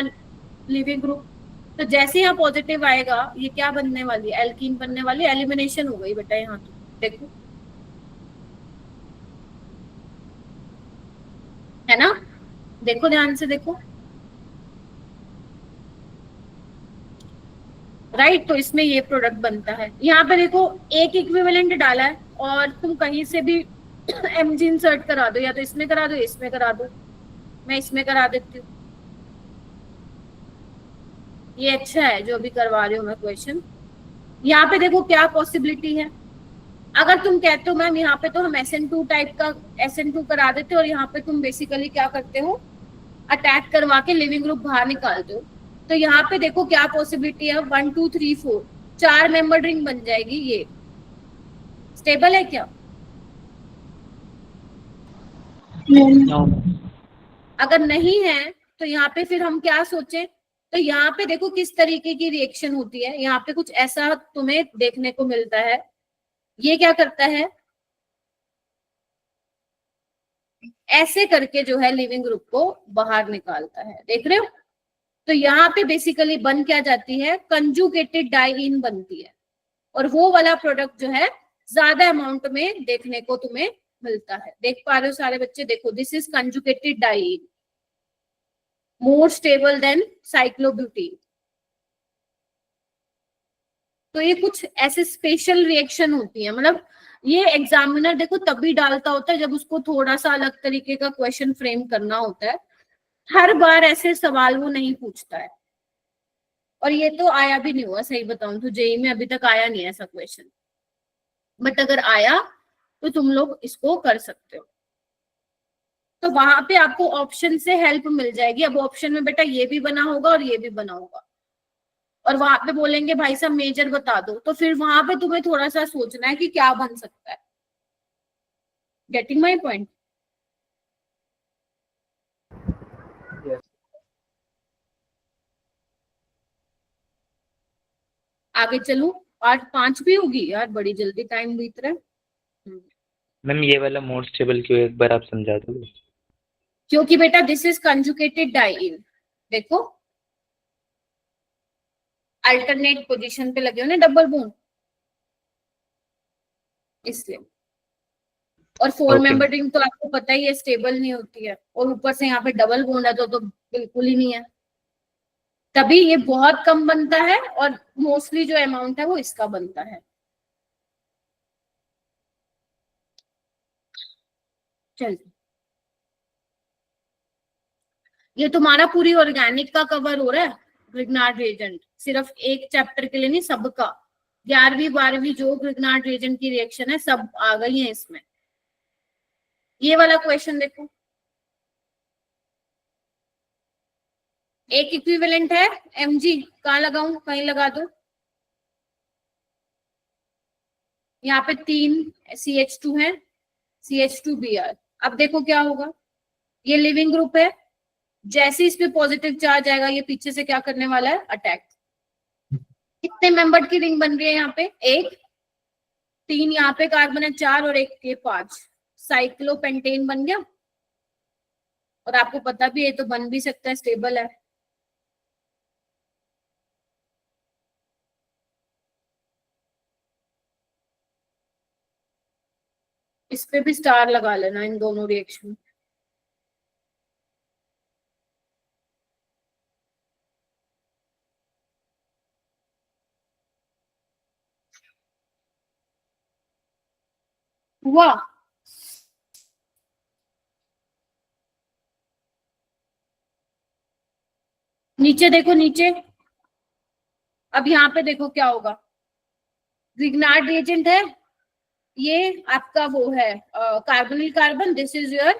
लिविंग ग्रुप। तो जैसे यहाँ पॉजिटिव आएगा, ये क्या बनने वाली है, एल्कीन बनने वाली, एलिमिनेशन हो गई बेटा यहाँ। तो देखो है ना, देखो ध्यान से देखो, राइट। तो इसमें ये प्रोडक्ट बनता है। यहाँ पे देखो एक इक्विवेलेंट डाला है, और तुम कहीं से भी Mg इंसर्ट करा दो, या तो इसमें करा दो, इसमें करा दो, मैं इसमें करा देती हूँ। ये अच्छा है जो अभी करवा रही हूँ मैं क्वेश्चन। यहाँ पे देखो क्या पॉसिबिलिटी है, अगर तुम कहते हो मैम यहाँ पे तो हम SN2 टाइप का SN2 करा देते हो, और यहाँ पे तुम बेसिकली क्या करते हो, अटैक करवा के लिविंग ग्रुप बाहर निकालते हो, तो यहाँ पे देखो क्या पॉसिबिलिटी है, 1 2 3 4 4 मेंबर रिंग बन जाएगी। ये स्टेबल है क्या? अगर नहीं है तो यहाँ पे फिर हम क्या सोचें, तो यहाँ पे देखो किस तरीके की रिएक्शन होती है। यहाँ पे कुछ ऐसा तुम्हें देखने को मिलता है, ये क्या करता है, ऐसे करके जो है लिविंग ग्रुप को बाहर निकालता है, देख रहे हो। तो यहाँ पे बेसिकली बन क्या जाती है, कंजुगेटेड डाइईन बनती है, और वो वाला प्रोडक्ट जो है ज्यादा अमाउंट में देखने को तुम्हें मिलता है। देख पा रहे हो सारे बच्चे, देखो this is conjugated diene, more stable than cyclobutene. तो ये कुछ ऐसे स्पेशल रिएक्शन होती है, मतलब ये एग्जामिनर देखो तभी डालता होता है जब उसको थोड़ा सा अलग तरीके का क्वेश्चन फ्रेम करना होता है। हर बार ऐसे सवाल वो नहीं पूछता है, और ये तो आया भी नहीं हुआ, सही बताऊं तो जेईई में अभी तक आया नहीं ऐसा क्वेश्चन। बट अगर आया तो तुम लोग इसको कर सकते हो। तो वहां पे आपको ऑप्शन से हेल्प मिल जाएगी। अब ऑप्शन में बेटा ये भी बना होगा और ये भी बना होगा, और वहां पे बोलेंगे भाई साहब मेजर बता दो, तो फिर वहां पे तुम्हें थोड़ा सा सोचना है कि क्या बन सकता है। Getting my point? आगे चलूं, पार्ट 5 भी होगी यार, बड़ी जल्दी टाइम बीत रहा है। मैम ये वाला मोर स्टेबल क्यों, एक बार आप समझा दो। क्योंकि बेटा दिस इज कंजुगेटेड डाइईन, देखो अल्टरनेट पोजीशन पे लगे हो ना डबल बॉन्ड, इसलिए। और 4 मेंबर रिंग तो आपको पता ही है स्टेबल नहीं होती है, और ऊपर से यहाँ पे डबल बॉन्ड है तो बिल्कुल ही नहीं है, तभी ये बहुत कम बनता है, और मोस्टली जो अमाउंट है वो इसका बनता है। चल, ये तुम्हारा पूरी ऑर्गेनिक का कवर हो रहा है, ग्रिग्नार्ड रिएजेंट, सिर्फ एक चैप्टर के लिए नहीं, सबका 11वीं 12वीं जो ग्रिग्नार्ड रिएजेंट की रिएक्शन है सब आ गई है इसमें। ये वाला क्वेश्चन देखो, एक इक्विवेलेंट है Mg, कहाँ लगाऊं, कहीं लगा दो। यहाँ पे 3 CH2 है, CH2Br। अब देखो क्या होगा, ये लिविंग ग्रुप है, जैसे इस पे पॉजिटिव चार्ज आएगा ये पीछे से क्या करने वाला है, अटैक। कितने मेंबर्ड की रिंग बन रही है यहाँ पे, एक, 3 यहाँ पे कार्बन है 4 और एक के 5, साइक्लोपेंटेन बन गया। और आपको पता भी है तो बन भी सकता है, स्टेबल है। इस पे भी स्टार लगा लेना इन दोनों रिएक्शन। हुआ, नीचे देखो नीचे। अब यहाँ पे देखो क्या होगा, ग्रिग्नार्ड रिएजेंट है, ये आपका वो है carbonyl carbon, this is your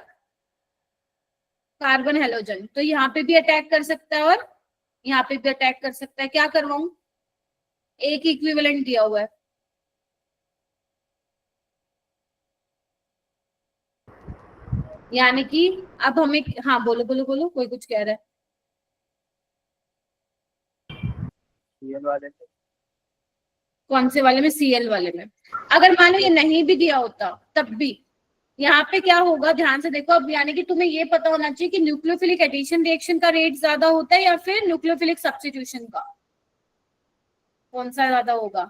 carbon halogen. तो यहाँ पे भी अटैक कर सकता है और यहाँ पे भी अटैक कर सकता है। क्या करवाऊं, एक इक्विवेलेंट दिया हुआ है। यानी कि अब हमें, हाँ बोलो बोलो बोलो, कोई कुछ कह रहा है। कौन से वाले में, Cl वाले में। अगर मान लो ये नहीं भी दिया होता तब भी यहाँ पे क्या होगा, ध्यान से देखो। अब यानी कि तुम्हें ये पता होना चाहिए कि न्यूक्लियोफिलिक एडिशन रिएक्शन का रेट ज्यादा होता है या फिर न्यूक्लियोफिलिक सब्स्टिट्यूशन का, कौन सा ज्यादा होगा,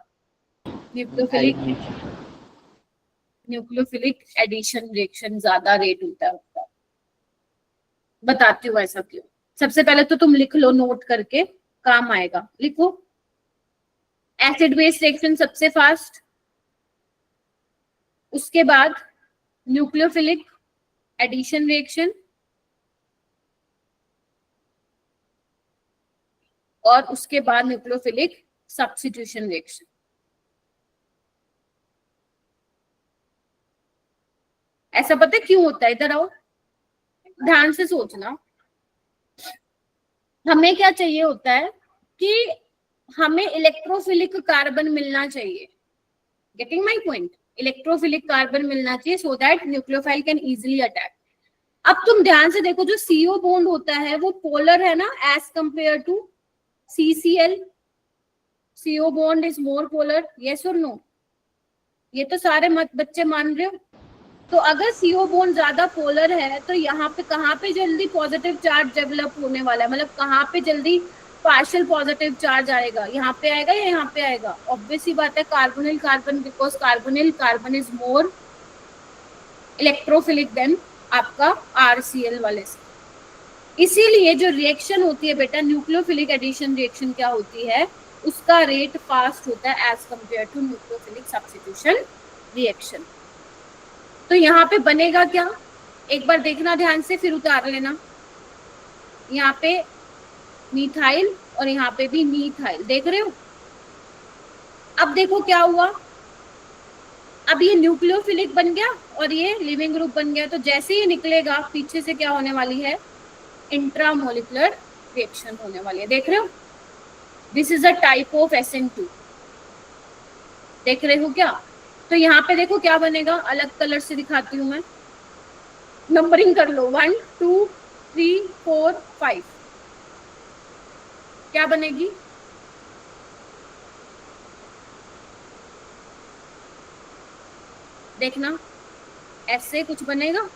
न्यूक्लियोफिलिक एडिशन रिएक्शन ज्यादा रेट होता है उसका। बताती हूँ ऐसा क्यों। सबसे पहले तो तुम लिख लो, नोट करके काम आएगा, लिखो। एसिड बेस रिएक्शन सबसे फास्ट, उसके बाद न्यूक्लियोफिलिक एडिशन रिएक्शन, और उसके बाद न्यूक्लियोफिलिक सब्स्टिट्यूशन रिएक्शन। ऐसा पता है क्यों होता है, इधर आओ, ध्यान से सोचना। हमें क्या चाहिए होता है कि हमें इलेक्ट्रोफिलिक कार्बन मिलना चाहिए, getting my point, electrophilic carbon मिलना चाहिए so that nucleophile can easily attack. अब तुम ध्यान से देखो, जो CO बॉन्ड होता है वो पोलर है ना as compare to CCl। CO bond is more polar, yes और नो? ये तो सारे मत बच्चे मान रहे हो। तो अगर CO बॉन्ड ज्यादा पोलर है तो यहाँ पे कहाँ पे जल्दी पॉजिटिव चार्ज डेवलप होने वाला है, मतलब कहाँ पे जल्दी पार्शियल पॉजिटिव चार्ज आएगा, यहाँ पे आएगा या यहाँ पे आएगा? ऑब्वियस ही बात है, carbonyl carbon, because carbonyl carbon is more electrophilic than आपका RCl वाले से। इसीलिए जो रिएक्शन होती है बेटा, न्यूक्लियोफिलिक एडिशन रिएक्शन क्या होती है, उसका रेट फास्ट होता है as compare to nucleophilic substitution reaction. तो यहाँ पे बनेगा क्या, एक बार देखना ध्यान से, फिर उतार लेना। यहाँ पे मीथाइल और यहाँ पे भी मीथाइल, देख रहे हो? अब देखो क्या हुआ, अब ये न्यूक्लियोफिलिक बन गया और ये लिविंग ग्रुप बन गया। तो जैसे ही निकलेगा पीछे से क्या होने वाली है, इंट्रामोलिकुलर रिएक्शन होने वाली है, देख रहे हो? This is a type of SN2, देख रहे हो क्या? तो यहाँ पे देखो क्या बनेगा, अलग कलर से दिखाती हूँ मैं, नंबरिंग कर लो, 1 2 3 4 5। क्या बनेगी, देखना, ऐसे कुछ बनेगा।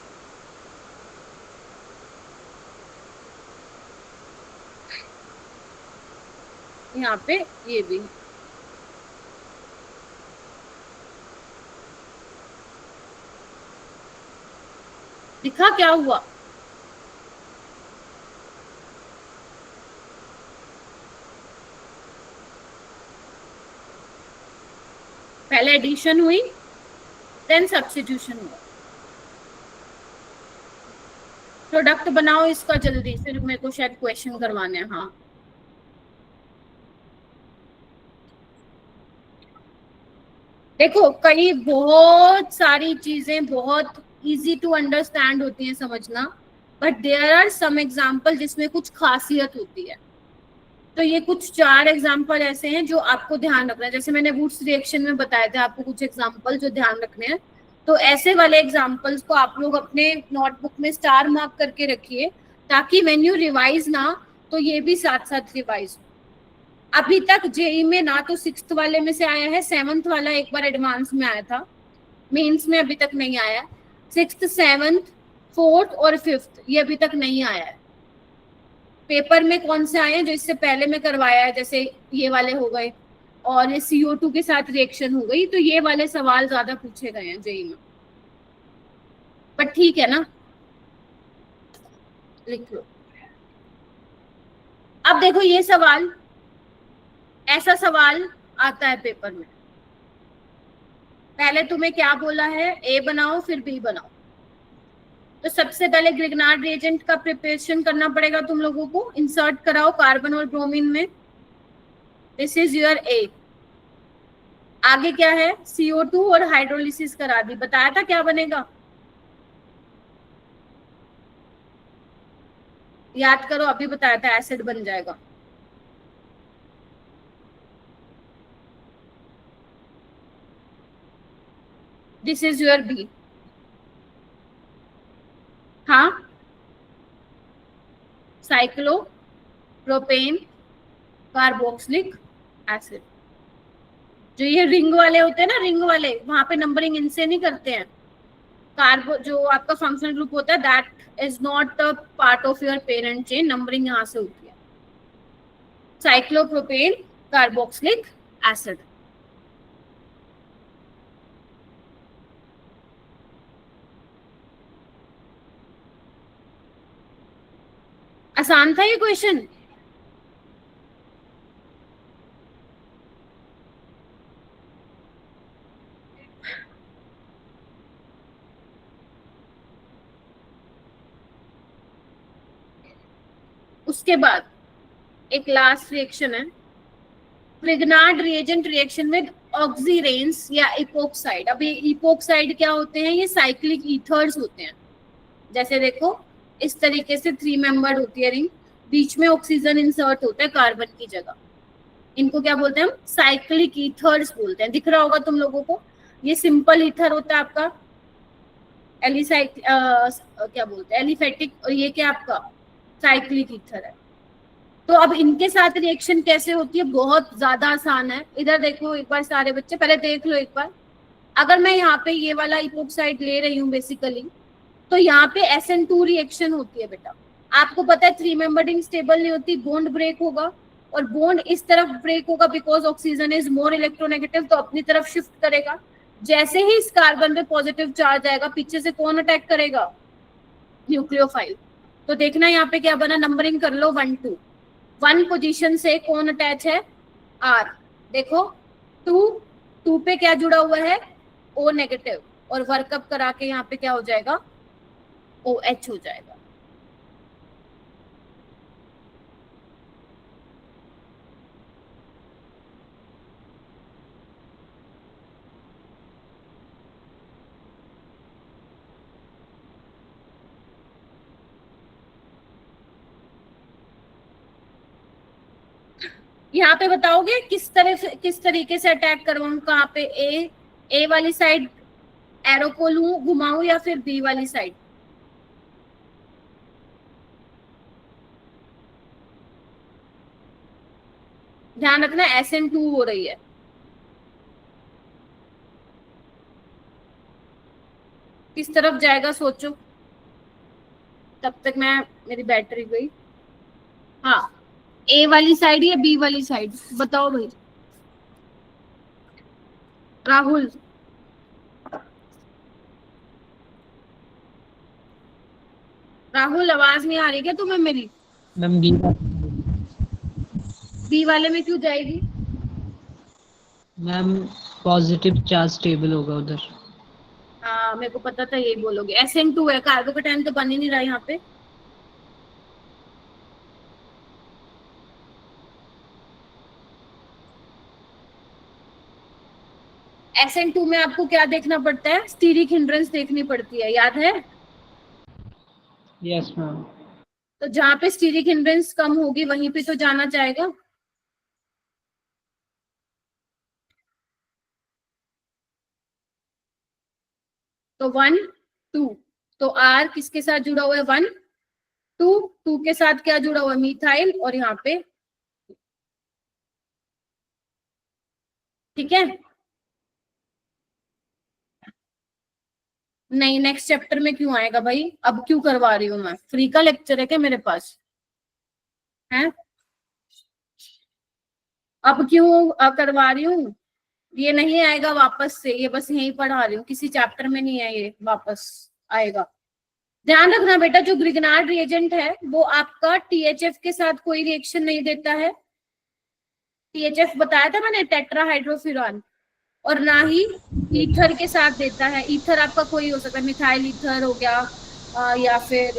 यहाँ पे ये भी, दिखा क्या हुआ? पहले एडिशन हुई, देन सब्स्टिट्यूशन हुआ। प्रोडक्ट बनाओ इसका जल्दी, फिर मेरे को शायद क्वेश्चन करवाने हैं। हाँ, देखो कई बहुत सारी चीजें बहुत इजी टू अंडरस्टैंड होती हैं समझना, but there are some example जिसमें कुछ खासियत होती है। तो ये कुछ 4 एग्जाम्पल ऐसे हैं जो आपको ध्यान रखना है। जैसे मैंने वुड्स रिएक्शन में बताए थे आपको कुछ एग्जाम्पल जो ध्यान रखने हैं। तो ऐसे वाले एग्जाम्पल्स को आप लोग अपने नोटबुक में स्टार मार्क करके रखिए, ताकि व्हेन यू रिवाइज ना, तो ये भी साथ साथ रिवाइज हो। अभी तक जेई में ना तो 6th वाले में से आया है, 7th वाला एक बार एडवांस में आया था, मेंस में अभी तक नहीं आया। 6th, 7th, 4th और 5th ये अभी तक नहीं आया है। पेपर में कौन से आए हैं जो इससे पहले में करवाया है, जैसे ये वाले हो गए और ये CO2 के साथ रिएक्शन हो गई, तो ये वाले सवाल ज्यादा पूछे गए हैं जेई में। पर ठीक है ना, लिख लो। अब देखो ये सवाल, ऐसा सवाल आता है पेपर में। पहले तुम्हें क्या बोला है, ए बनाओ फिर बी बनाओ। तो सबसे पहले ग्रिग्नार्ड रिएजेंट का प्रिपरेशन करना पड़ेगा तुम लोगों को। इंसर्ट कराओ कार्बन और ब्रोमीन में, दिस इज योर ए। आगे क्या है, CO2 और हाइड्रोलिसिस करा दी। बताया था क्या बनेगा, याद करो, अभी बताया था, एसिड बन जाएगा। This is your B. हाँ, साइक्लो प्रोपेन कार्बोक्सिलिक एसिड। जो ये रिंग वाले होते हैं ना, रिंग वाले, वहां पे नंबरिंग इनसे नहीं करते हैं। कार्बो जो आपका फंक्शनल ग्रुप होता है, that is not a part of your parent chain, numbering यहाँ से होती है। Cyclopropane carboxylic acid. आसान था ये क्वेश्चन। उसके बाद एक लास्ट रिएक्शन है, ग्रिग्नार्ड रिएजेंट रिएक्शन विद ऑक्सीरेंस या इपोक्साइड। अब ये इपोक्साइड क्या होते हैं, ये साइक्लिक ईथर्स होते हैं। जैसे देखो इस तरीके से 3 मेंबर्ड होती है रिंग, बीच में ऑक्सीजन इंसर्ट होता है कार्बन की जगह। इनको क्या बोलते हैं हम, साइक्लिक ईथर्स बोलते हैं। दिख रहा होगा तुम लोगों को, ये सिंपल ईथर होता है आपका क्या बोलते हैं, एलिफेटिक, और ये क्या आपका साइक्लिक ईथर है। तो अब इनके साथ रिएक्शन कैसे होती है, बहुत ज्यादा आसान है। इधर देखो एक बार सारे बच्चे, पहले देख लो एक बार। अगर मैं यहाँ पे ये वाला इपोक्साइड ले रही हूँ बेसिकली, तो यहाँ पे SN2 रिएक्शन होती है बेटा। आपको पता है 3 मेंबर्ड रिंग स्टेबल नहीं होती, बॉन्ड ब्रेक होगा, और बॉन्ड इस तरफ ब्रेक होगा because oxygen is more electronegative, तो अपनी तरफ शिफ्ट करेगा। जैसे ही इस कार्बन पे पॉजिटिव चार्ज आएगा, पीछे से कौन अटैक करेगा, न्यूक्लियोफाइल। तो देखना यहाँ पे क्या बना, नंबरिंग कर लो 1 2। 1 पोजीशन से कौन अटैच है, R। देखो 2 पे क्या जुड़ा हुआ है, O नेगेटिव, और वर्कअप करा के यहाँ पे क्या हो जाएगा, OH हो जाएगा। यहाँ पे बताओगे किस तरीके से अटैक करवाऊं, कहाँ पे, ए वाली साइड एरो को लूं घुमाऊं, या फिर बी वाली साइड। ध्यान रखना SN2 हो रही है। किस तरफ जाएगा सोचो, तब तक मेरी बैटरी गई। हाँ, ए वाली साइड या बी वाली साइड, बताओ भाई। राहुल, राहुल आवाज नहीं आ रही क्या तुम्हें मेरी? मैम बी वाले में क्यों जाएगी? मैम पॉजिटिव चार्ज स्टेबल होगा उधर। हाँ, मेरे को पता था यही बोलोगे। SN2 है, कार्बोकेटाइन तो बन ही नहीं रहा यहाँ पे। SN2 में आपको क्या देखना पड़ता है, स्टीरिक हिंड्रेंस देखनी पड़ती है, याद है? Yes ma'am. तो जहाँ पे स्टीरिक हिंड्रेंस कम होगी वहीं पे तो जाना चाहेगा। तो 1 2, तो R किसके साथ जुड़ा हुआ है 1 2, 2 के साथ क्या जुड़ा हुआ है मिथाइल, और यहाँ पे ठीक है। नहीं, नेक्स्ट चैप्टर में क्यों आएगा भाई, अब क्यों करवा रही हूँ मैं, फ्री का लेक्चर है क्या मेरे पास है, अब क्यों करवा रही हूँ, ये नहीं आएगा वापस से, ये बस यहीं पढ़ा रही हूँ, किसी चैप्टर में नहीं है ये वापस आएगा। ध्यान रखना बेटा, जो ग्रिग्नार्ड रिएजेंट है वो आपका THF के साथ कोई रिएक्शन नहीं देता है, THF बताया था मैंने टेट्राहाइड्रोफ्यूरान, और ना ही ईथर के साथ देता है। ईथर आपका कोई हो सकता है, मिथाइल ईथर हो गया या फिर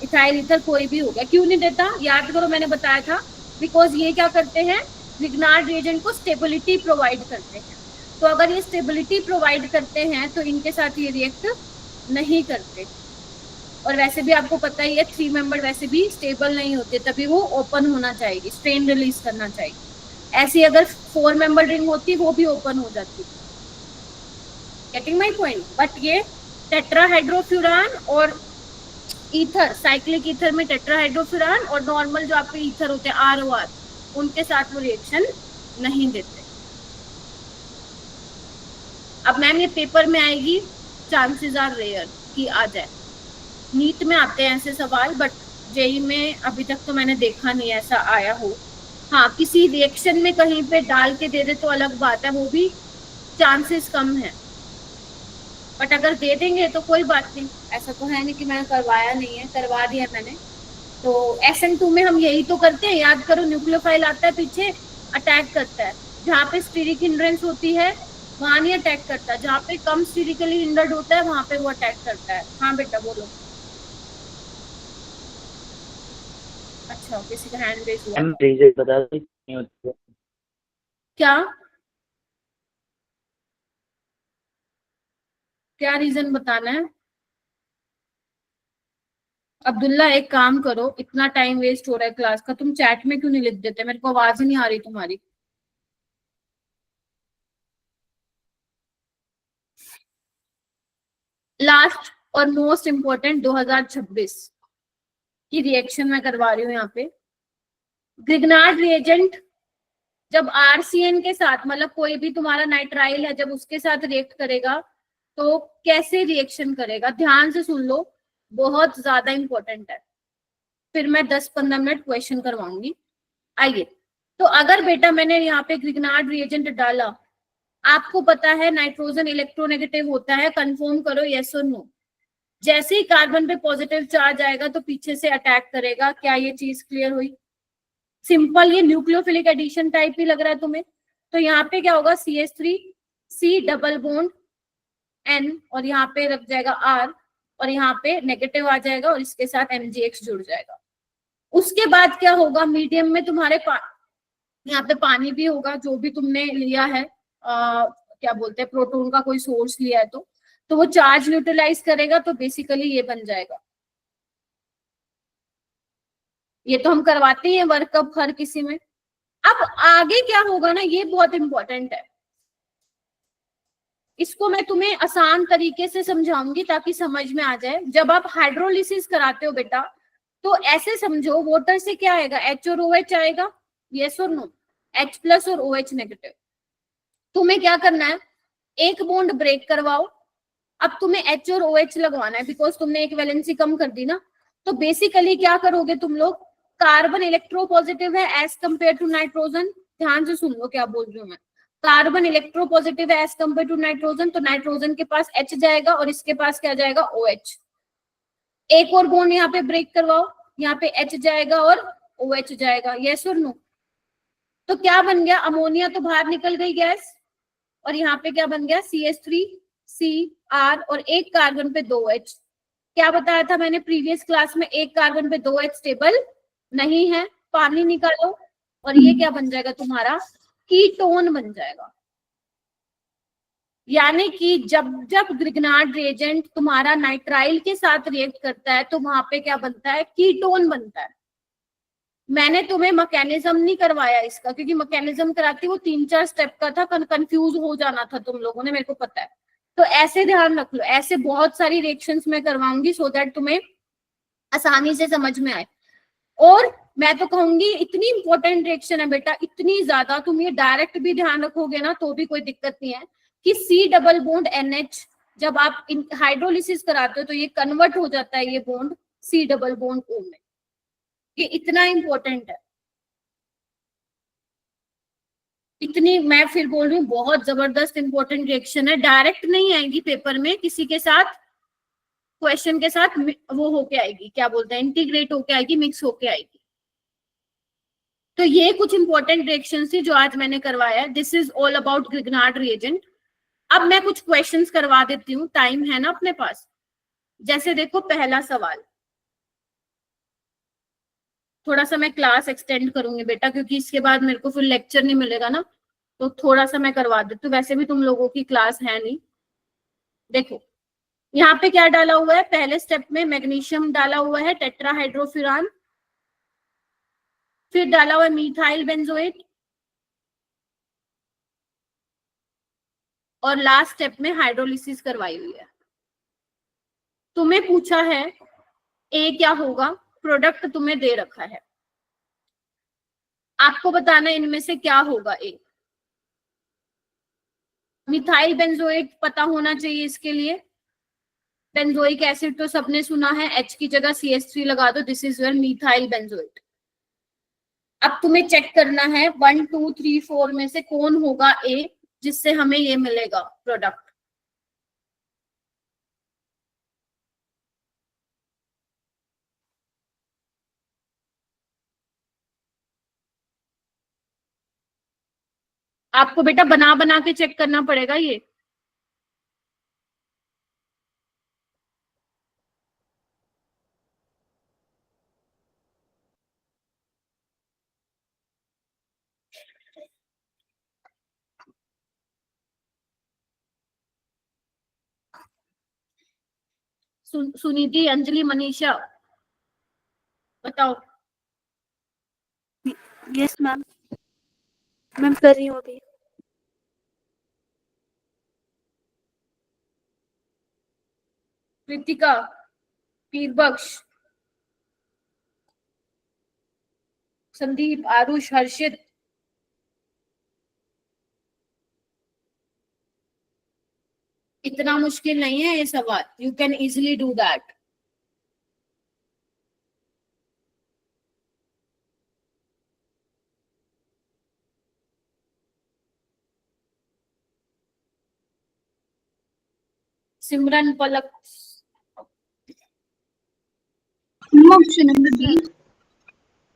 इथाइल ईथर, कोई भी हो गया। क्यों नहीं देता, याद करो मैंने बताया था, बिकॉज ये क्या करते हैं, ग्रिग्नार्ड रिएजेंट को स्टेबिलिटी प्रोवाइड करते हैं। तो अगर ये स्टेबिलिटी प्रोवाइड करते हैं तो इनके साथ ये रिएक्ट नहीं करते। और वैसे भी आपको पता ही है 3 मेंबर वैसे भी स्टेबल नहीं होते, तभी वो ओपन होना चाहिए, स्ट्रेन रिलीज करना चाहिए। ऐसी अगर 4 मेंबर रिंग होती वो भी ओपन हो जाती। Getting my point. बट ये टेट्राहाइड्रोफ्यूरान और ईथर, साइक्लिक ईथर में टेट्राहाइड्रोफ्यूरान और नॉर्मल जो आपके ईथर होते हैं ROR, उनके साथ वो रिएक्शन नहीं देते। अब मैम ये पेपर में आएगी, चांसेस आर रेयर कि आ जाए। नीट में आते हैं ऐसे सवाल, बट जेई में अभी तक तो मैंने देखा नहीं ऐसा आया हो। हाँ, किसी रिएक्शन में कहीं पे डाल के दे दे तो अलग बात है, वो भी चांसेस कम है, बट अगर दे देंगे तो कोई बात नहीं। ऐसा तो है नहीं कि मैंने करवाया नहीं है, करवा दिया मैंने। तो SN2 में हम यही तो करते हैं, याद करो, न्यूक्लियोफाइल आता है पीछे, अटैक करता है। जहाँ पे स्टीरिक हिंड्रेंस होती है वहां नहीं अटैक करता, जहाँ पे कम स्टीरिकली हिंडर्ड होता है वहां पे वो अटैक करता है। हाँ बेटा बोलो। अच्छा, किसी का हैंड रेज हुआ, रीजन बता दो नहीं होती है। क्या क्या रीजन बताना है अब्दुल्ला? एक काम करो, इतना टाइम वेस्ट हो रहा है क्लास का, तुम चैट में क्यों नहीं लिख देते, मेरे को आवाज ही नहीं आ रही तुम्हारी। लास्ट और मोस्ट इंपोर्टेंट 2026 की रिएक्शन मैं करवा रही हूँ यहाँ पे। ग्रिग्नार्ड रिएजेंट जब RCN के साथ, मतलब कोई भी तुम्हारा नाइट्राइल है, जब उसके साथ रिएक्ट करेगा तो कैसे रिएक्शन करेगा, ध्यान से सुन लो, बहुत ज्यादा इंपॉर्टेंट है। फिर मैं 10-15 मिनट क्वेश्चन करवाऊंगी। आइए, तो अगर बेटा मैंने यहाँ पे ग्रिग्नार्ड रिएजेंट डाला, आपको पता है नाइट्रोजन इलेक्ट्रोनेगेटिव होता है, कंफर्म करो यस और नो। जैसे ही कार्बन पे पॉजिटिव चार्ज आएगा तो पीछे से अटैक करेगा। क्या ये चीज क्लियर हुई? सिंपल, ये न्यूक्लियोफिलिक एडिशन टाइप ही लग रहा है तुम्हें। तो यहाँ पे क्या होगा, CH3 C double bond N, और यहाँ पे रख जाएगा R, और यहाँ पे नेगेटिव आ जाएगा और इसके साथ MgX जुड़ जाएगा। उसके बाद क्या होगा, मीडियम में तुम्हारे यहाँ पे पानी भी होगा, जो भी तुमने लिया है, क्या बोलते हैं, प्रोटॉन का कोई सोर्स लिया है तो वो चार्ज न्यूट्रलाइज करेगा, तो बेसिकली ये बन जाएगा। ये तो हम करवाते हैं वर्क अप हर किसी में। अब आगे क्या होगा ना, ये बहुत इंपॉर्टेंट है, इसको मैं तुम्हें आसान तरीके से समझाऊंगी ताकि समझ में आ जाए। जब आप हाइड्रोलिसिस कराते हो बेटा, तो ऐसे समझो, वाटर से क्या आएगा, H और OH आएगा, यस और नो, H+ और OH नेगेटिव। तुम्हें क्या करना है, एक बॉन्ड ब्रेक करवाओ। अब तुम्हें H और OH लगवाना है, बिकॉज तुमने एक वैलेंसी कम कर दी ना। तो बेसिकली क्या करोगे तुम लोग, कार्बन इलेक्ट्रोपॉजिटिव है एज कंपेयर टू नाइट्रोजन। ध्यान से सुन लो क्या बोल रही हूँ मैं, कार्बन इलेक्ट्रोपॉजिटिव है एज कंपेयर टू नाइट्रोजन, तो नाइट्रोजन के पास H जाएगा और इसके पास क्या जाएगा, OH। एक और बॉन्ड यहाँ पे ब्रेक करवाओ, यहाँ पे H जाएगा और OH जाएगा, यस और नो। तो क्या बन गया, अमोनिया तो बाहर निकल गई गैस, और यहाँ पे क्या बन गया, CH3CR और एक कार्बन पे 2H। क्या बताया था मैंने प्रीवियस क्लास में, एक कार्बन पे 2H स्टेबल नहीं है, पानी निकालो और ये क्या बन जाएगा तुम्हारा, कीटोन बन जाएगा। यानी कि जब जब ग्रिग्नार्ड रिएजेंट तुम्हारा नाइट्राइल के साथ रिएक्ट करता है तो वहां पे क्या बनता है, कीटोन बनता है। मैंने तुम्हें मैकेनिज्म नहीं करवाया इसका, क्योंकि मैकेनिज्म कराती वो 3-4 स्टेप का था, कंफ्यूज हो जाना था तुम लोगों ने, मेरे को पता है। तो ऐसे ध्यान रख लो, ऐसे बहुत सारी रिएक्शंस मैं करवाऊंगी सो दैट तुम्हें आसानी से समझ में आए। और मैं तो कहूंगी इतनी इंपॉर्टेंट रिएक्शन है बेटा, इतनी ज्यादा, तुम ये डायरेक्ट भी ध्यान रखोगे ना तो भी कोई दिक्कत नहीं है, कि C डबल बॉन्ड NH जब आप हाइड्रोलिसिस कराते हो तो ये कन्वर्ट हो जाता है ये bond C double bond O में। ये इतना इंपॉर्टेंट है, इतनी, मैं फिर बोल रही हूँ बहुत जबरदस्त इंपॉर्टेंट रिएक्शन है, डायरेक्ट नहीं आएगी पेपर में, किसी के साथ क्वेश्चन के साथ वो होके आएगी, क्या बोलते हैं, इंटीग्रेट होके आएगी, मिक्स होके आएगी। तो ये कुछ इंपॉर्टेंट रिएक्शन थी जो आज मैंने करवाया। This is all about Grignard reagent. अब मैं कुछ क्वेश्चंस करवा देती हूँ, टाइम है ना अपने पास। जैसे देखो पहला सवाल, थोड़ा सा मैं क्लास एक्सटेंड करूंगी बेटा क्योंकि इसके बाद मेरे को फिर लेक्चर नहीं मिलेगा ना, तो थोड़ा सा मैं करवा देती हूँ, वैसे भी तुम लोगों की क्लास है नहीं। देखो यहाँ पे क्या डाला हुआ है, पहले स्टेप में मैग्नीशियम डाला हुआ है टेट्राहाइड्रोफ्यूरान, फिर डाला हुआ है मीथाइल बेंजोएट, और लास्ट स्टेप में हाइड्रोलिसिस करवाई हुई है। तुम्हें पूछा है ए क्या होगा, प्रोडक्ट तुम्हें दे रखा है, आपको बताना इनमें से क्या होगा। ए मिथाइल बेंजोएट पता होना चाहिए इसके लिए, बेंजोइक एसिड तो सबने सुना है, H की जगह CH3 लगा दो, this is your methyl benzoate. अब तुम्हें चेक करना है 1 2 3 4 में से कौन होगा ए जिससे हमें ये मिलेगा प्रोडक्ट। आपको बेटा बना बना के चेक करना पड़ेगा ये। सुनीति, अंजलि, मनीषा बताओ। यस मैम, मैम कर रही हूँ अभी। कृतिका, पीरबख्श, संदीप, आरुष, हर्षित, इतना मुश्किल नहीं है ये सवाल, you can easily do that. Simran, Palak, option number B.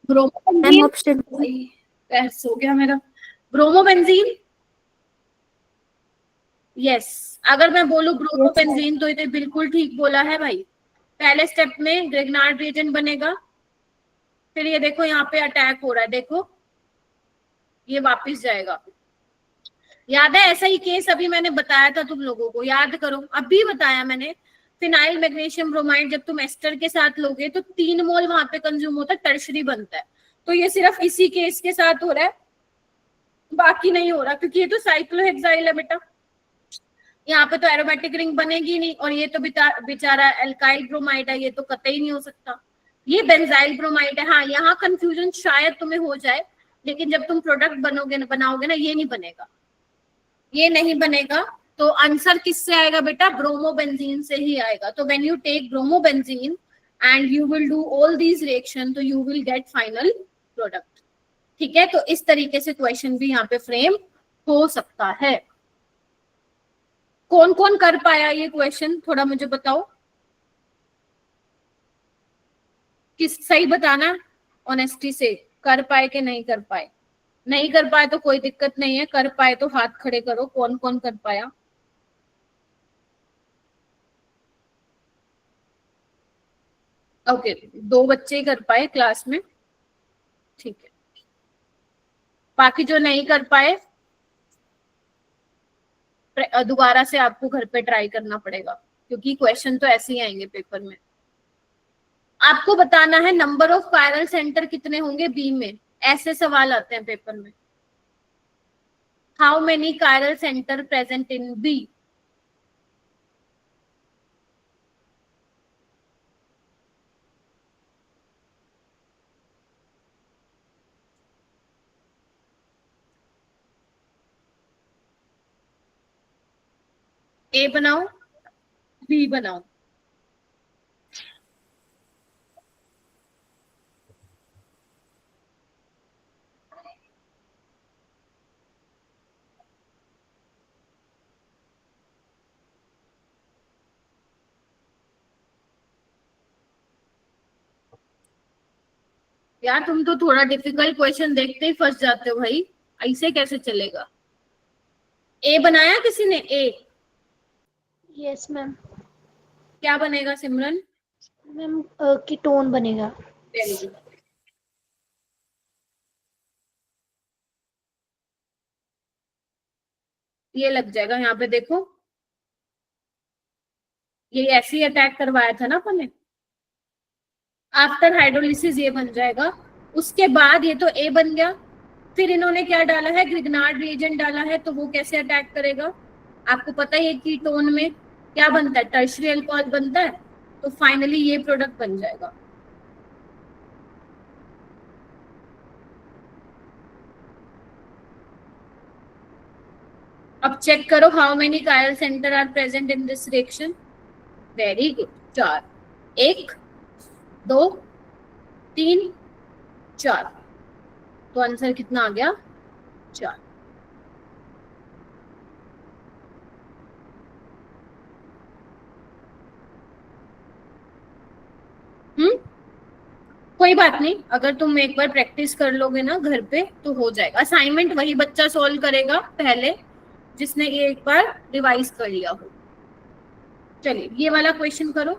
Ma'am option बहस हो गया मेरा। Bromobenzene, yes. अगर मैं बोलूं ब्रोमोबेंजीन तो ये बिल्कुल ठीक बोला है भाई। पहले स्टेप में ग्रिग्नार्ड रिएजेंट बनेगा, फिर ये देखो यहाँ पे अटैक हो रहा है, देखो ये वापस जाएगा। याद है ऐसा ही केस अभी मैंने बताया था तुम लोगों को, याद करो, अभी बताया मैंने। फिनाइल मैग्नीशियम ब्रोमाइड जब तुम एस्टर के साथ लोगे तो 3 मोल वहां पे कंज्यूम होता है, टर्शरी बनता है। तो ये सिर्फ इसी केस के साथ हो रहा है, बाकी नहीं हो रहा, क्योंकि ये तो साइक्लोहेक्साइल है बेटा, यहाँ पे तो एरोमेटिक रिंग बनेगी नहीं, और ये तो बेचारा एल्काइल ब्रोमाइड है, ये तो कतई नहीं हो सकता। ये बेंजाइल ब्रोमाइड है। हाँ, यहाँ कंफ्यूजन शायद तुम्हें हो जाए, लेकिन जब तुम प्रोडक्ट बनाओगे ना, ये नहीं बनेगा, ये नहीं बनेगा। तो आंसर किससे आएगा बेटा, ब्रोमोबेंजीन से ही आएगा। तो when you take bromobenzene and you will do all these reaction, तो you will get final product. ठीक है, तो इस तरीके से क्वेश्चन भी यहाँ पे फ्रेम हो सकता है। कौन कौन कर पाया ये क्वेश्चन, थोड़ा मुझे बताओ, किस सही बताना ऑनेस्टी से, कर पाए कि नहीं कर पाए। नहीं कर पाए तो कोई दिक्कत नहीं है, कर पाए तो हाथ खड़े करो, कौन कौन कर पाया। ओके, 2 बच्चे ही कर पाए क्लास में, ठीक है। बाकी जो नहीं कर पाए दोबारा से आपको घर पे ट्राई करना पड़ेगा, क्योंकि क्वेश्चन तो ऐसे ही आएंगे पेपर में। आपको बताना है नंबर ऑफ कायरल सेंटर कितने होंगे बी में, ऐसे सवाल आते हैं पेपर में। How many chiral center present in B, A बनाओ, बी बनाओ। यार तुम तो थोड़ा डिफिकल्ट क्वेश्चन देखते ही फंस जाते हो भाई, ऐसे कैसे चलेगा। ए बनाया किसी ने? ए यस मैम। क्या बनेगा सिमरन? मैम कीटोन बनेगा। Very good. ये लग जाएगा यहाँ पे, देखो ये ऐसे ही अटैक करवाया था ना अपन ने। आफ्टर हाइड्रोलिसिस ये बन जाएगा। उसके बाद ये तो ए बन गया, फिर इन्होंने क्या डाला है, ग्रिग्नार्ड रिएजेंट डाला है, तो वो कैसे अटैक करेगा? आपको पता है कीटोन में क्या बनता है, टर्शियरी अल्कोहल बनता है, तो फाइनली ये प्रोडक्ट बन जाएगा। अब चेक करो how many chiral center are present in this reaction. Very good, 4, 1 2 3 4, तो आंसर कितना आ गया? 4। कोई बात नहीं, अगर तुम एक बार प्रैक्टिस कर लोगे ना घर पे तो हो जाएगा। असाइनमेंट वही बच्चा सॉल्व करेगा पहले जिसने ये एक बार रिवाइज कर लिया हो। चलिए ये वाला क्वेश्चन करो।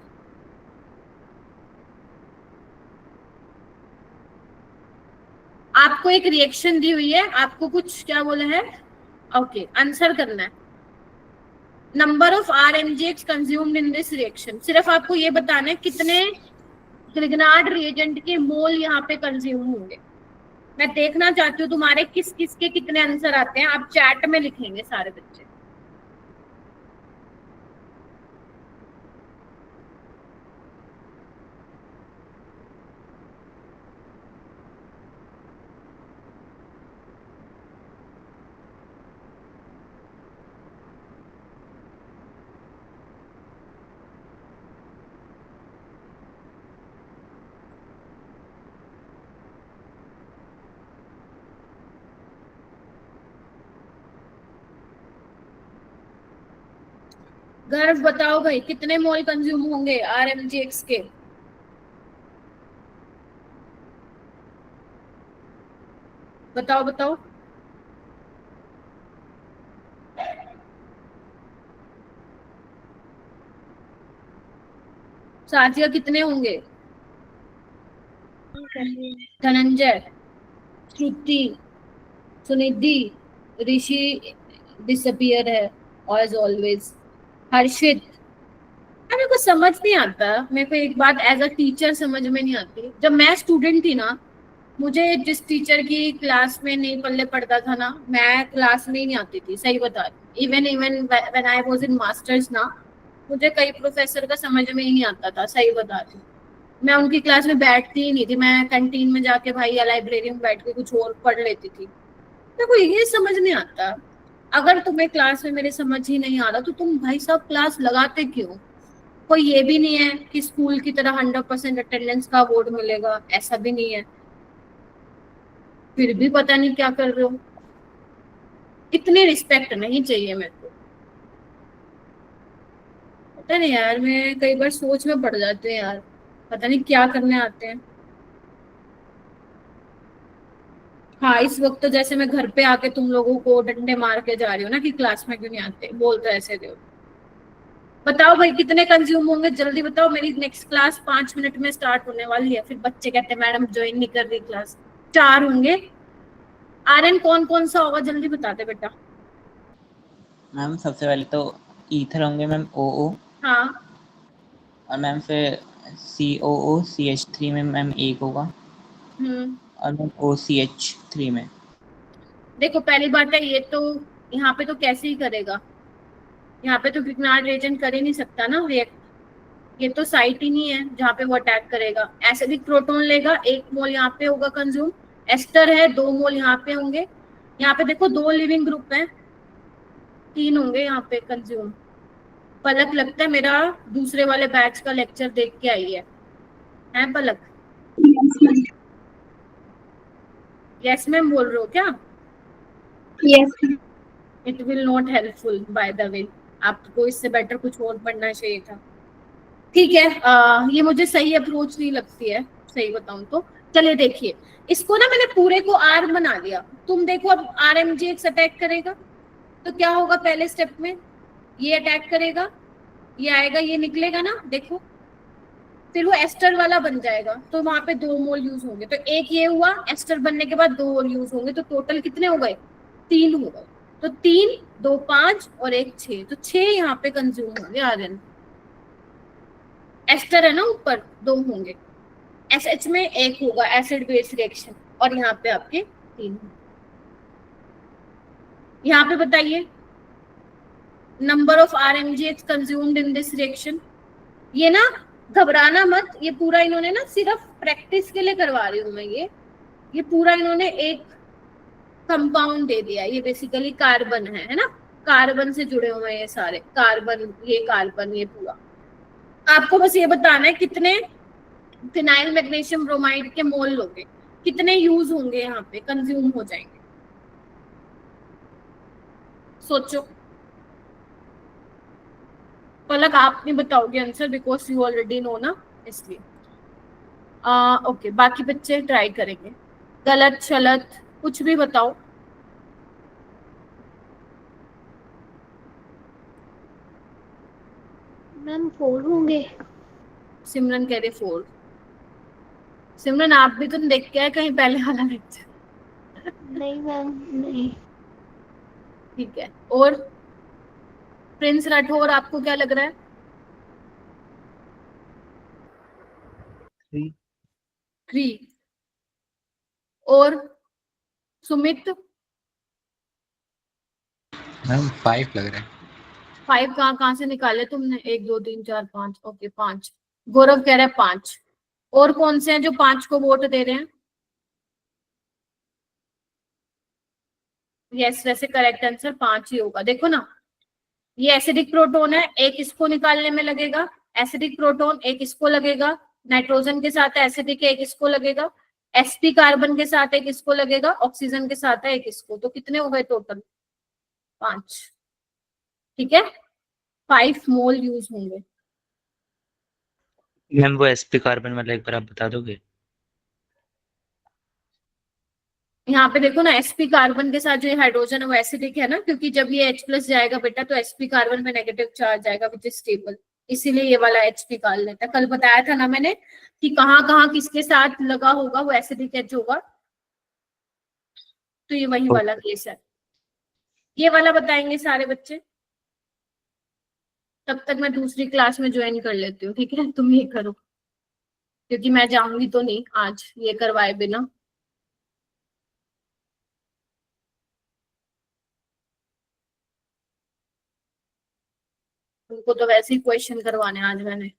आपको एक रिएक्शन दी हुई है, आपको कुछ क्या बोला है, ओके आंसर करना है। Number of RMGX consumed in this reaction, सिर्फ आपको ये बताना है कितने ग्रिग्नार्ड रिएजेंट के मोल यहाँ पे कंज्यूम होंगे। मैं देखना चाहती हूँ तुम्हारे किस किस के कितने आंसर आते हैं। आप चैट में लिखेंगे सारे बच्चे। गर्व बताओ भाई, कितने मोल कंज्यूम होंगे RMGX के? बताओ बताओ। साथिया कितने होंगे? धनंजय, श्रुति, सुनिधि, ऋषि डिसअपियर है एज ऑलवेज, हर्षित। मेरे को समझ नहीं आता, मेरे को एक बात एज अ टीचर समझ में नहीं आती। जब मैं स्टूडेंट थी ना, मुझे जिस टीचर की क्लास में नहीं पल्ले पड़ता था ना, मैं क्लास में ही नहीं आती थी, सही बता रही। Even when I was in masters ना, मुझे कई प्रोफेसर का समझ में ही नहीं आता था, सही बता रही। मैं उनकी क्लास में बैठती ही नहीं थी, मैं कैंटीन में जाके भाई या लाइब्रेरी में बैठ के कुछ और पढ़ लेती थी। मेरे को ये समझ नहीं आता, अगर तुम्हें क्लास में मेरे समझ ही नहीं आ रहा तो तुम भाई साहब क्लास लगाते क्यों? कोई ये भी नहीं है कि स्कूल की तरह 100% अटेंडेंस का अवार्ड मिलेगा, ऐसा भी नहीं है, फिर भी पता नहीं क्या कर रहे हो। इतनी रिस्पेक्ट नहीं चाहिए मेरे को। पता नहीं यार, मैं कई बार सोच में पड़ जाती हूँ यार, पता नहीं क्या करने आते हैं। हाँ इस वक्त तो जैसे मैं घर पे आके तुम लोगों को डंडे मार के जा रही हूँ ना कि क्लास में क्यों नहीं आते, बोल तो ऐसे रहे हो। बताओ भाई कितने कंज्यूम होंगे, जल्दी बताओ। मेरी नेक्स्ट क्लास 5 मिनट में स्टार्ट होने वाली है, फिर बच्चे कहते हैं मैडम ज्वाइन नहीं कर रही क्लास। 4 होंगे। आर्यन कौन कौन सा होगा, जल्दी बता दे बेटा। मैम सबसे पहले तो ईथर होंगे मैम, OO। हाँ और मैम फिर COO CH3 में मैम एक होगा। और मैम OCH3 में। देखो पहली बात है, ये तो यहाँ पे तो कैसे ही करेगा, यहाँ पे तो ग्रिग्नार्ड रिएजेंट कर ही नहीं सकता ना रिएक्ट। ये तो साइट ही नहीं है जहाँ पे वो अटैक करेगा। एसिडिक प्रोटॉन लेगा, 1 मोल यहाँ पे होगा कंज्यूम। एस्टर है, 2 मोल यहाँ पे होंगे। यहाँ पे देखो 2 लिविंग ग्रुप हैं, 3 होंगे यहाँ पे कंज्यूम। पलक लगता है मेरा दूसरे वाले बैच का लेक्चर देख के आई है पलक? यस मैम बोल रहे हो क्या? Yes. It will not helpful by the way, आपको इससे बेटर कुछ और पढ़ना चाहिए था। ठीक है, ये मुझे सही अप्रोच नहीं लगती है, सही बताऊं तो। चलिए देखिए, इसको ना मैंने पूरे को आर बना दिया। तुम देखो अब RMGX अटैक करेगा तो क्या होगा? पहले स्टेप में ये अटैक करेगा, ये आएगा, ये निकलेगा ना, देखो, फिर वो एस्टर वाला बन जाएगा, तो वहां पे 2 मोल यूज होंगे। तो एक ये हुआ, एस्टर बनने के बाद 2 और यूज होंगे, तो टोटल कितने हो गए? 3 हो गए। तो 3, 2 5 और 1 6, तो 6 यहाँ पे कंज्यूम होंगे आयरन। एस्टर है ना ऊपर, 2 होंगे। SH में 1 होगा, एसिड बेस रिएक्शन, और यहाँ पे आपके 3। यहाँ पे बताइए number of RMGH consumed in this reaction. ये ना घबराना मत, ये पूरा इन्होंने ना सिर्फ प्रैक्टिस के लिए करवा रही हूँ मैं। ये पूरा इन्होंने एक कंपाउंड दे दिया। ये बेसिकली कार्बन है ना, कार्बन से जुड़े हुए हैं ये सारे कार्बन, ये पूरा। आपको बस ये बताना है कितने फिनाइल मैग्नीशियम ब्रोमाइड के मोल लोगे, कितने यूज होंगे, यहाँ पे कंज्यूम हो जाएंगे। सोचो पलक, आप नहीं बताओगे answer because you already know ना, इसलिए। ओके, बाकी बच्चे ट्राई करेंगे। गलत शलत कुछ भी बताओ। मैम 4 होंगे। सिमरन कह रहे 4। सिमरन आप भी तो देख के आए कहीं पहले वाला लेक्चर? नहीं मैम, नहीं। ठीक है, और प्रिंस राठौर आपको क्या लग रहा है? 3। और सुमित? मैम 5 लग रहा है। 5 कहाँ से निकाले तुमने? 1 2 3 4 5, ओके 5। गौरव कह रहा है 5। और कौन से हैं जो 5 को वोट दे रहे हैं? यस, वैसे करेक्ट आंसर 5 ही होगा। देखो ना, ये एसिडिक प्रोटोन है, एक इसको निकालने में लगेगा, एसिडिक प्रोटोन एक इसको लगेगा, नाइट्रोजन के साथ है एसिडिक, एक इसको लगेगा, sp कार्बन के साथ एक इसको लगेगा, ऑक्सीजन के साथ है एक इसको, तो कितने हो गए टोटल? 5। ठीक है, 5 मोल यूज होंगे। मैम वो sp कार्बन वाला एक बार आप बता दोगे? यहाँ पे देखो ना, sp कार्बन के साथ जो ये हाइड्रोजन है वो एसिडिक है ना, क्योंकि जब ये H+ जाएगा बेटा तो sp कार्बन में नेगेटिव चार्ज आएगा विच इज स्टेबल, इसीलिए ये वाला H निकाल लेता है। कल बताया था ना मैंने कि कहाँ कहाँ किसके साथ लगा होगा वो एसिडिक H होगा, तो ये वही वाला केस है। ये वाला बताएंगे सारे बच्चे। तब तक मैं दूसरी क्लास में ज्वाइन कर लेती हूँ, ठीक है? तुम ये करो, क्योंकि मैं जाऊंगी तो नहीं आज ये करवाए बिना। उनको तो वैसे ही क्वेश्चन करवाने आज मैंने।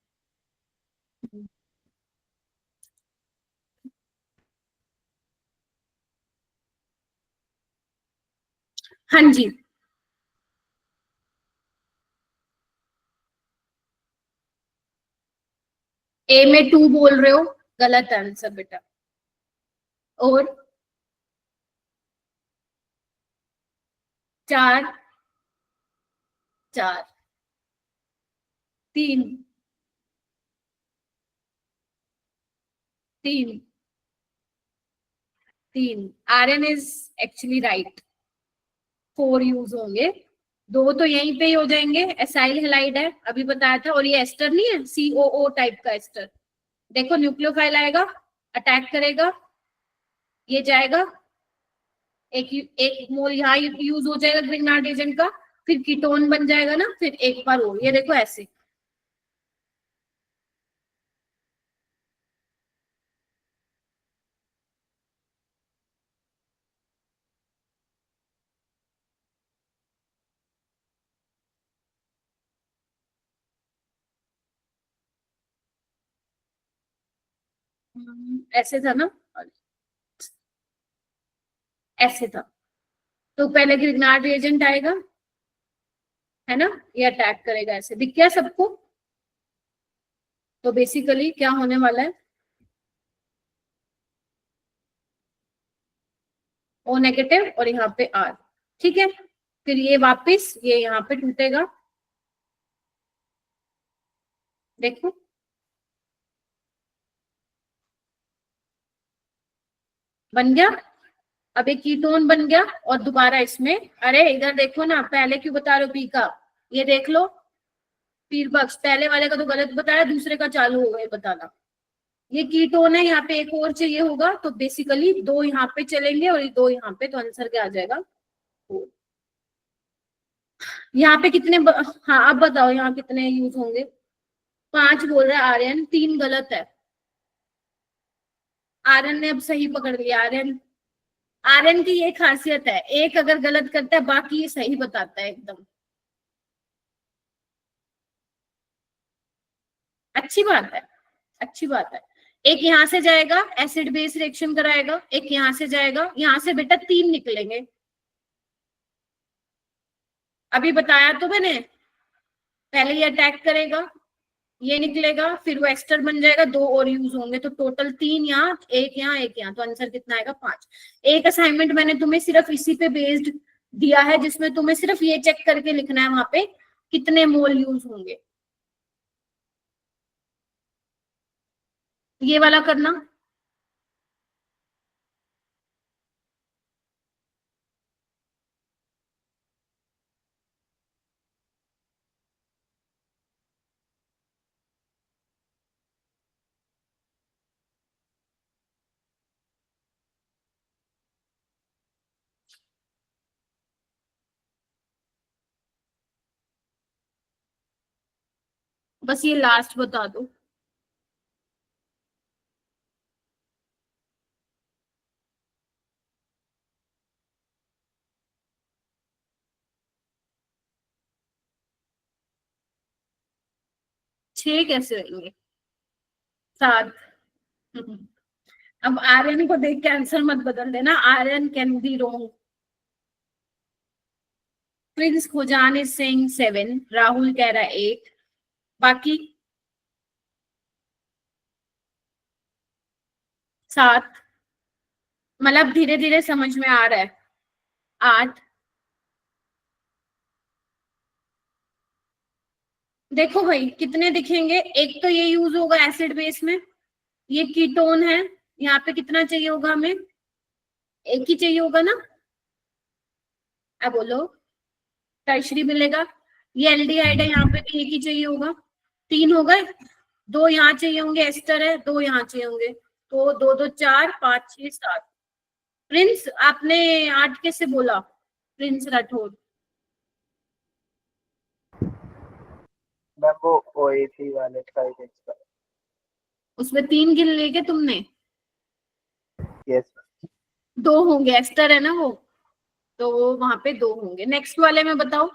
हाँ जी, A में 2 बोल रहे हो, गलत आंसर बेटा। और 4 4 3 3 3 RN is actually right, 4 use होंगे, 2 तो यहीं पे ही हो जाएंगे, एसाइल हैलाइड है अभी बताया था, और ये एस्टर नहीं है, COO टाइप का एस्टर। देखो न्यूक्लियोफाइल आएगा, अटैक करेगा, ये जाएगा, एक मोल यहाँ यूज हो जाएगा ग्रिग्नार्ड एजेंट का, फिर कीटोन बन जाएगा ना, फिर एक बार और, ये देखो ऐसे। ऐसे था ना, ऐसे था। तो पहले ग्रिग्नार्ड रिएजेंट आएगा, है ना, ये अटैक करेगा ऐसे, दिख गया सबको। तो बेसिकली क्या होने वाला है, O नेगेटिव और यहाँ पे R, ठीक है। फिर ये वापस ये यहाँ पे टूटेगा, देखो बन गया। अब एक कीटोन बन गया और दोबारा इसमें, अरे इधर देखो ना, पहले क्यों बता रहे हो पी का, ये देख लो पीर बक्स, पहले वाले का तो गलत बताया, दूसरे का चालू हो गया बताना। ये कीटोन है, यहाँ पे एक और चाहिए होगा, तो बेसिकली 2 यहाँ पे चलेंगे और 2 यहाँ पे, तो आंसर क्या आ जाएगा 4। यहाँ पे कितने हाँ अब बताओ यहाँ कितने यूज होंगे, 5 बोल रहा है आर्यन, 3 गलत है। आर्यन ने अब सही पकड़ लिया, आर्यन की ये खासियत है, एक अगर गलत करता है बाकी ये सही बताता है एकदम, अच्छी बात है, अच्छी बात है। एक यहाँ से जाएगा एसिड बेस रिएक्शन कराएगा, एक यहाँ से जाएगा, यहाँ से बेटा 3 निकलेंगे, अभी बताया तो मैंने, पहले ये अटैक करेगा, ये निकलेगा, फिर वो एक्स्टर बन जाएगा, 2 और यूज होंगे, तो टोटल 3 यहाँ, एक यहाँ, एक यहाँ, तो आंसर कितना आएगा 5। एक असाइनमेंट मैंने तुम्हें सिर्फ इसी पे बेस्ड दिया है, जिसमें तुम्हें सिर्फ ये चेक करके लिखना है वहां पे कितने मोल यूज होंगे, ये वाला करना। बस ये लास्ट बता दो। छह कैसे रहेंगे, 7। अब आर्यन को देख के आंसर मत बदल देना, Aryan can be wrong. Prince Khojan is saying 7, Rahul कह रहा है 8, बाकी 7, मतलब धीरे धीरे समझ में आ रहा है। 8, देखो भाई कितने दिखेंगे, एक तो ये यूज होगा एसिड बेस में, ये कीटोन है, यहाँ पे कितना चाहिए होगा हमें, एक ही चाहिए होगा ना, अब बोलो टर्शरी मिलेगा। ये एल्डिहाइड है, यहाँ पे भी एक ही चाहिए होगा, 3 हो गए, 2 यहाँ चाहिए होंगे, एस्टर है 2 यहाँ चाहिए होंगे, तो 2 2 4 5 6 7। प्रिंस आपने 8 कैसे बोला, प्रिंस राठौर? वो OAC वाले साइड एक्स्ट्रा, उसमें 3 गिन लेके तुमने, यस 2 होंगे, एस्टर है ना वो, तो वहां पे 2 होंगे। नेक्स्ट वाले में बताओ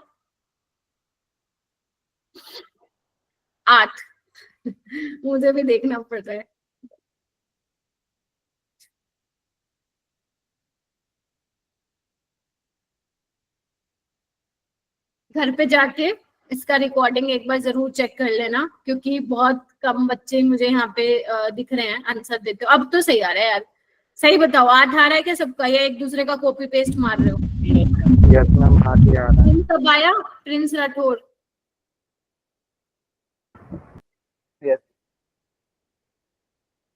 8। मुझे भी देखना पड़ता है। घर पे जाके इसका रिकॉर्डिंग एक बार जरूर चेक कर लेना, क्योंकि बहुत कम बच्चे मुझे यहाँ पे दिख रहे हैं आंसर देते हो। अब तो सही आ रहा है यार, सही बताओ 8 आ रहा है क्या सबका, या एक दूसरे का कॉपी पेस्ट मार रहे हो? यस मैम 8 ही आ रहा है। कब आया प्रिंस राठौर? यस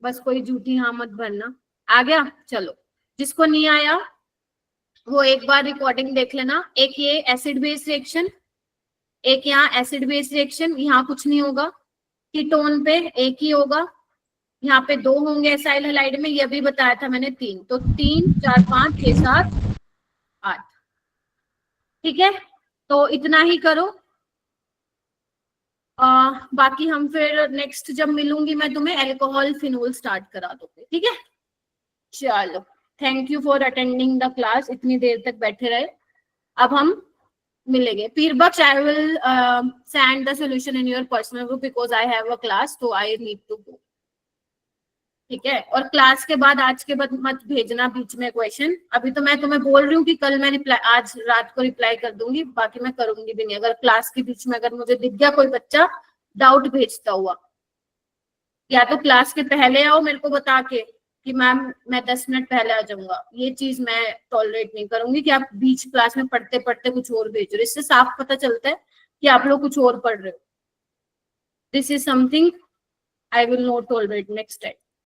बस कोई झूठी हाँ मत भरना। आ गया, चलो जिसको नहीं आया वो एक बार रिकॉर्डिंग देख लेना। एक ये एसिड बेस रिएक्शन, एक यहाँ एसिड बेस रिएक्शन, यहाँ कुछ नहीं होगा, कीटोन पे एक ही होगा, यहाँ पे 2 होंगे एसाइल हैलाइड में, ये भी बताया था मैंने 3, तो 3 4 5 6 7 8, ठीक है। तो इतना ही करो, बाकी हम फिर नेक्स्ट जब मिलूंगी मैं तुम्हें अल्कोहल फिनोल स्टार्ट करा दूंगी, ठीक है। चलो thank you for attending the class, इतनी देर तक बैठे रहे। अब हम मिलेंगे। Pirbux I will send the solution in your personal group because I have a class, तो आई नीड टू गो। ठीक है। और क्लास के बाद आज के बाद मत भेजना बीच में क्वेश्चन। अभी तो मैं तुम्हें बोल रही हूँ कि कल मैं रिप्लाई, आज रात को रिप्लाई कर दूंगी, बाकी मैं करूंगी भी नहीं। अगर क्लास के बीच में अगर मुझे दिख गया कोई बच्चा डाउट भेजता हुआ, या तो क्लास के पहले आओ मेरे को बता के कि मैम मैं 10 मिनट पहले आ जाऊंगा। ये चीज मैं टॉलरेट नहीं करूंगी कि आप बीच क्लास में पढ़ते पढ़ते कुछ और भेज रहे हो। इससे साफ पता चलता है कि आप लोग कुछ और पढ़ रहे हो। This is something I will not tolerate next time.